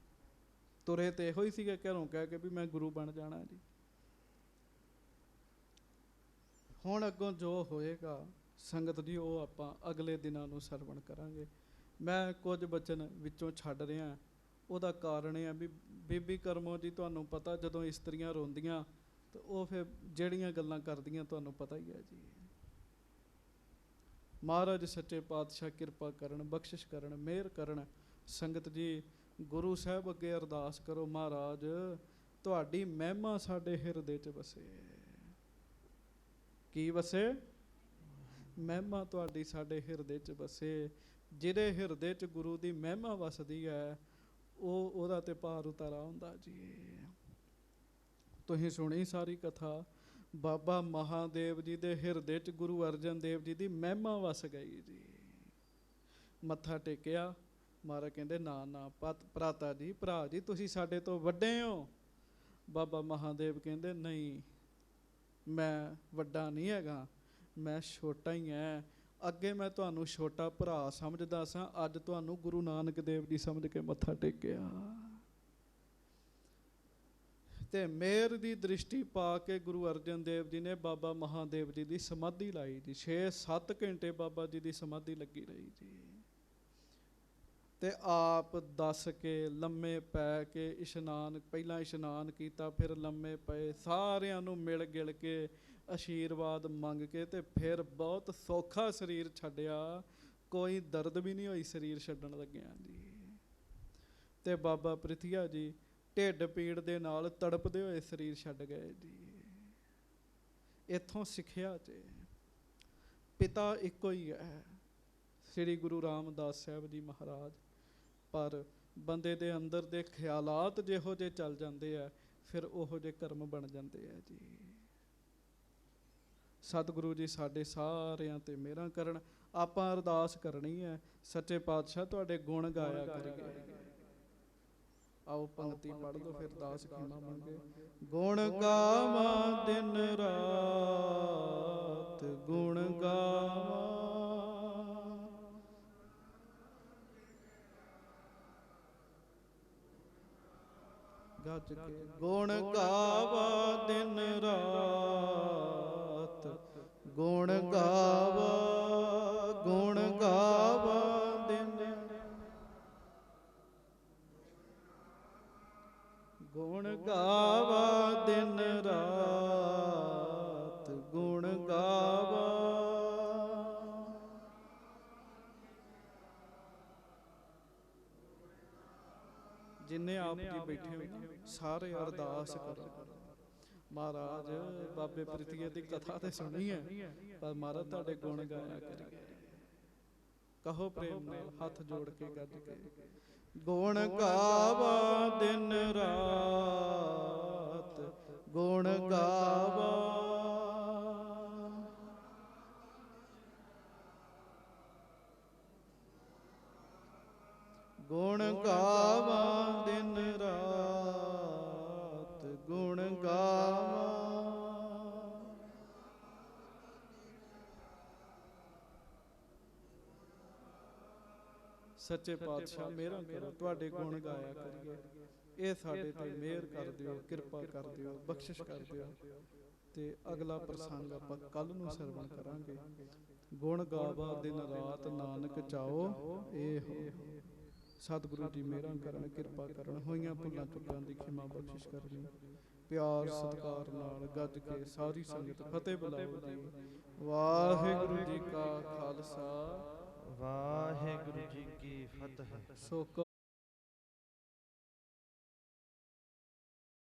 Speaker 1: ਤੁਰੇ ਤੇ ਇਹੋ ਹੀ ਸੀਗੇ ਘਰੋਂ ਕਹਿ ਕੇ ਵੀ ਮੈਂ ਗੁਰੂ ਬਣ ਜਾਣਾ ਜੀ। ਹੁਣ ਅੱਗੋਂ ਜੋ ਹੋਏਗਾ ਸੰਗਤ ਜੀ ਉਹ ਆਪਾਂ ਅਗਲੇ ਦਿਨਾਂ ਨੂੰ ਸਰਵਣ ਕਰਾਂਗੇ। ਮੈਂ ਕੁਝ ਬਚਨ ਵਿੱਚੋਂ ਛੱਡ ਰਿਹਾ, ਉਹਦਾ ਕਾਰਨ ਇਹ ਆ ਵੀ ਬੀਬੀ ਕਰਮੋ ਜੀ, ਤੁਹਾਨੂੰ ਪਤਾ ਜਦੋਂ ਇਸਤਰੀਆਂ ਰੋਂਦੀਆਂ ਤਾਂ ਉਹ ਫਿਰ ਜਿਹੜੀਆਂ ਗੱਲਾਂ ਕਰਦੀਆਂ ਤੁਹਾਨੂੰ ਪਤਾ ਹੀ ਹੈ ਜੀ। ਮਹਾਰਾਜ ਸੱਚੇ ਪਾਤਸ਼ਾਹ ਕਿਰਪਾ ਕਰਨ, ਬਖਸ਼ਿਸ਼ ਕਰਨ, ਮਿਹਰ ਕਰਨ। ਸੰਗਤ ਜੀ ਗੁਰੂ ਸਾਹਿਬ ਅੱਗੇ ਅਰਦਾਸ ਕਰੋ, ਮਹਾਰਾਜ ਤੁਹਾਡੀ ਮਹਿਮਾ ਸਾਡੇ ਹਿਰਦੇ 'ਚ ਵਸੇ। ਕੀ ਵਸੇ? ਮਹਿਮਾ ਤੁਹਾਡੀ ਸਾਡੇ ਹਿਰਦੇ 'ਚ ਵਸੇ। ਜਿਹਦੇ ਹਿਰਦੇ 'ਚ ਗੁਰੂ ਦੀ ਮਹਿਮਾ ਵਸਦੀ ਹੈ ਉਹਦਾ ਤੇ ਭਾਰ ਉਤਾਰਾ ਹੁੰਦਾ ਜੀ। ਤੁਸੀਂ ਸੁਣੀ ਸਾਰੀ ਕਥਾ, ਬਾਬਾ ਮਹਾਦੇਵ ਜੀ ਦੇ ਹਿਰਦੇ 'ਚ ਗੁਰੂ ਅਰਜਨ ਦੇਵ ਜੀ ਦੀ ਮਹਿਮਾ ਵਸ ਗਈ ਜੀ। ਮੱਥਾ ਟੇਕਿਆ, ਮਹਾਰਾਜ ਕਹਿੰਦੇ ਨਾ ਨਾ ਭਰਾਤਾ ਜੀ, ਭਰਾ ਜੀ ਤੁਸੀਂ ਸਾਡੇ ਤੋਂ ਵੱਡੇ ਹੋ। ਬਾਬਾ ਮਹਾਦੇਵ ਕਹਿੰਦੇ ਨਹੀਂ, ਮੈਂ ਵੱਡਾ ਨਹੀਂ ਹੈਗਾ, ਮੈਂ ਛੋਟਾ ਹੀ ਹਾਂ। ਅੱਗੇ ਮੈਂ ਤੁਹਾਨੂੰ ਛੋਟਾ ਭਰਾ ਸਮਝਦਾ ਸਾਂ, ਅੱਜ ਤੁਹਾਨੂੰ ਗੁਰੂ ਨਾਨਕ ਦੇਵ ਜੀ ਸਮਝ ਕੇ ਮੱਥਾ ਟੇਕਿਆ। ਤੇ ਮਿਹਰ ਦੀ ਦ੍ਰਿਸ਼ਟੀ ਪਾ ਕੇ ਗੁਰੂ ਅਰਜਨ ਦੇਵ ਜੀ ਨੇ ਬਾਬਾ ਮਹਾਦੇਵ ਜੀ ਦੀ ਸਮਾਧੀ ਲਾਈ ਜੀ। 6-7 ਘੰਟੇ ਬਾਬਾ ਜੀ ਦੀ ਸਮਾਧੀ ਲੱਗੀ ਰਹੀ ਜੀ। ਤੇ ਆਪ ਦੱਸ ਕੇ ਲੰਮੇ ਪੈ ਕੇ ਇਸ਼ਨਾਨ, ਪਹਿਲਾਂ ਇਸ਼ਨਾਨ ਕੀਤਾ, ਫਿਰ ਲੰਮੇ ਪਏ, ਸਾਰਿਆਂ ਨੂੰ ਮਿਲ ਗਿਲ ਕੇ ਆਸ਼ੀਰਵਾਦ ਮੰਗ ਕੇ ਤੇ ਫਿਰ ਬਹੁਤ ਸੌਖਾ ਸਰੀਰ ਛੱਡਿਆ। ਕੋਈ ਦਰਦ ਵੀ ਨਹੀਂ ਹੋਈ ਸਰੀਰ ਛੱਡਣ ਲੱਗਿਆ ਜੀ। ਤੇ ਬਾਬਾ ਪ੍ਰਿਥੀਆ ਜੀ ਢਿੱਡ ਪੀੜ ਦੇ ਨਾਲ ਤੜਪਦੇ ਹੋਏ ਸਰੀਰ ਛੱਡ ਗਏ ਜੀ। ਇੱਥੋਂ ਸਿੱਖਿਆ ਜੇ ਪਿਤਾ ਇੱਕੋ ਹੀ ਹੈ, ਸ੍ਰੀ ਗੁਰੂ ਰਾਮਦਾਸ ਸਾਹਿਬ ਜੀ ਮਹਾਰਾਜ। ਪਰ ਬੰਦੇ ਦੇ ਅੰਦਰ ਦੇ ਖਿਆਲਾਤ ਜਿਹੋ ਜਿਹੇ ਚੱਲ ਜਾਂਦੇ ਆ, ਫਿਰ ਉਹੋ ਜਿਹੇ ਕਰਮ ਬਣ ਜਾਂਦੇ ਆ ਜੀ। ਸਤਿਗੁਰੂ ਜੀ ਸਾਡੇ ਸਾਰਿਆਂ ਤੇ ਮਿਹਰਾਂ ਕਰਨ। ਆਪਾਂ ਅਰਦਾਸ ਕਰਨੀ ਹੈ, ਸੱਚੇ ਪਾਤਸ਼ਾਹ ਤੁਹਾਡੇ ਗੁਣ ਗਾਇਆ ਕਰੀਏ। ਆਓ ਪੰਕਤੀ ਪੜ੍ਹ ਲਓ, ਫਿਰ ਦਾਸ ਖਿਮਾ ਮੰਗੇ। ਗੁਣ ਗਾਵਾਂ ਦਿਨ ਰਾਤ, ਗੁਣ ਗਾਵਾਂ ਗੱਜ ਕੇ। ਗੁਣ ਗਾਵਾਂ ਦਿਨ ਰਾਤ, ਗੁਣ ਗਾਵਾਂ, ਗੁਣ ਗਾਵਾਂ ਦਿਨ, ਗੁਣ ਗਾਵਾਂ ਦਿਨ ਰਾਤ, ਗੁਣ ਗਾਵਾਂ। ਜਿੰਨੇ ਆਪ ਜੀ ਬੈਠੇ ਹੋ ਸਾਰੇ ਅਰਦਾਸ ਕਰੋ, ਮਹਾਰਾਜ ਬਾਬੇ ਪ੍ਰਿਥੀਏ ਦੀ ਕਥਾ ਤੇ ਸੁਣੀ ਹੈ, ਪਰ ਮਹਾਰਾਜ ਤੁਹਾਡੇ ਗੁਣ ਗਾਇਆ ਕਰੀਏ। ਕਹੋ ਪ੍ਰੇਮ ਨਾਲ ਹੱਥ ਜੋੜ ਕੇ ਗੱਜ ਕੇ। ਗੁਣ ਗਾਵਾਂ ਦਿਨ ਰਾਤ, ਗੁਣ ਗਾਵਾਂ, ਗੁਣ ਗਾਵਾਂ ਦਿਨ ਰਾਤ, ਗੁਣ ਗਾਵਾਂ। ਸੱਚੇ ਪਾਤਸ਼ਾਹ ਮਿਹਰਾਂ ਕਰੋ, ਤੁਹਾਡੇ ਗੁਣ ਗਾਇਆ ਕਰੀਏ। ਇਹ ਸਾਡੇ ਤੇ ਮਿਹਰ ਕਰ ਦਿਓ, ਕਿਰਪਾ ਕਰ ਦਿਓ, ਬਖਸ਼ਿਸ਼ ਕਰ ਦਿਓ। ਤੇ ਅਗਲਾ ਪ੍ਰਸੰਗ ਆਪਾਂ ਕੱਲ ਨੂੰ ਸਰਵਣ ਕਰਾਂਗੇ। ਗੁਣ ਗਾਵਾ ਦਿਨ ਰਾਤ ਨਾਨਕ ਚਾਓ ਇਹ ਹੋ। ਸਤਿਗੁਰੂ ਜੀ ਮਿਹਰਾਂ ਕਰਨ, ਕਿਰਪਾ ਕਰਨ, ਹੋਈਆਂ ਭੁੱਲਾਂ ਚੁੱਕਾਂ ਦੀ ਖਿਮਾ ਬਖਸ਼ਿਸ਼ ਕਰਨੀ। ਪਿਆਰ ਸਤਿਕਾਰ ਨਾਲ ਗੱਜ ਕੇ ਸਾਰੀ ਸੰਗਤ ਫਤਿਹ ਬੁਲਾਓ ਜੀ। ਵਾਹਿਗੁਰੂ ਜੀ ਕਾ ਖਾਲਸਾ,
Speaker 2: ਵਾਹਿਗੁਰੂ ਜੀ ਕੀ ਫਤਿਹ।
Speaker 1: ਸੋ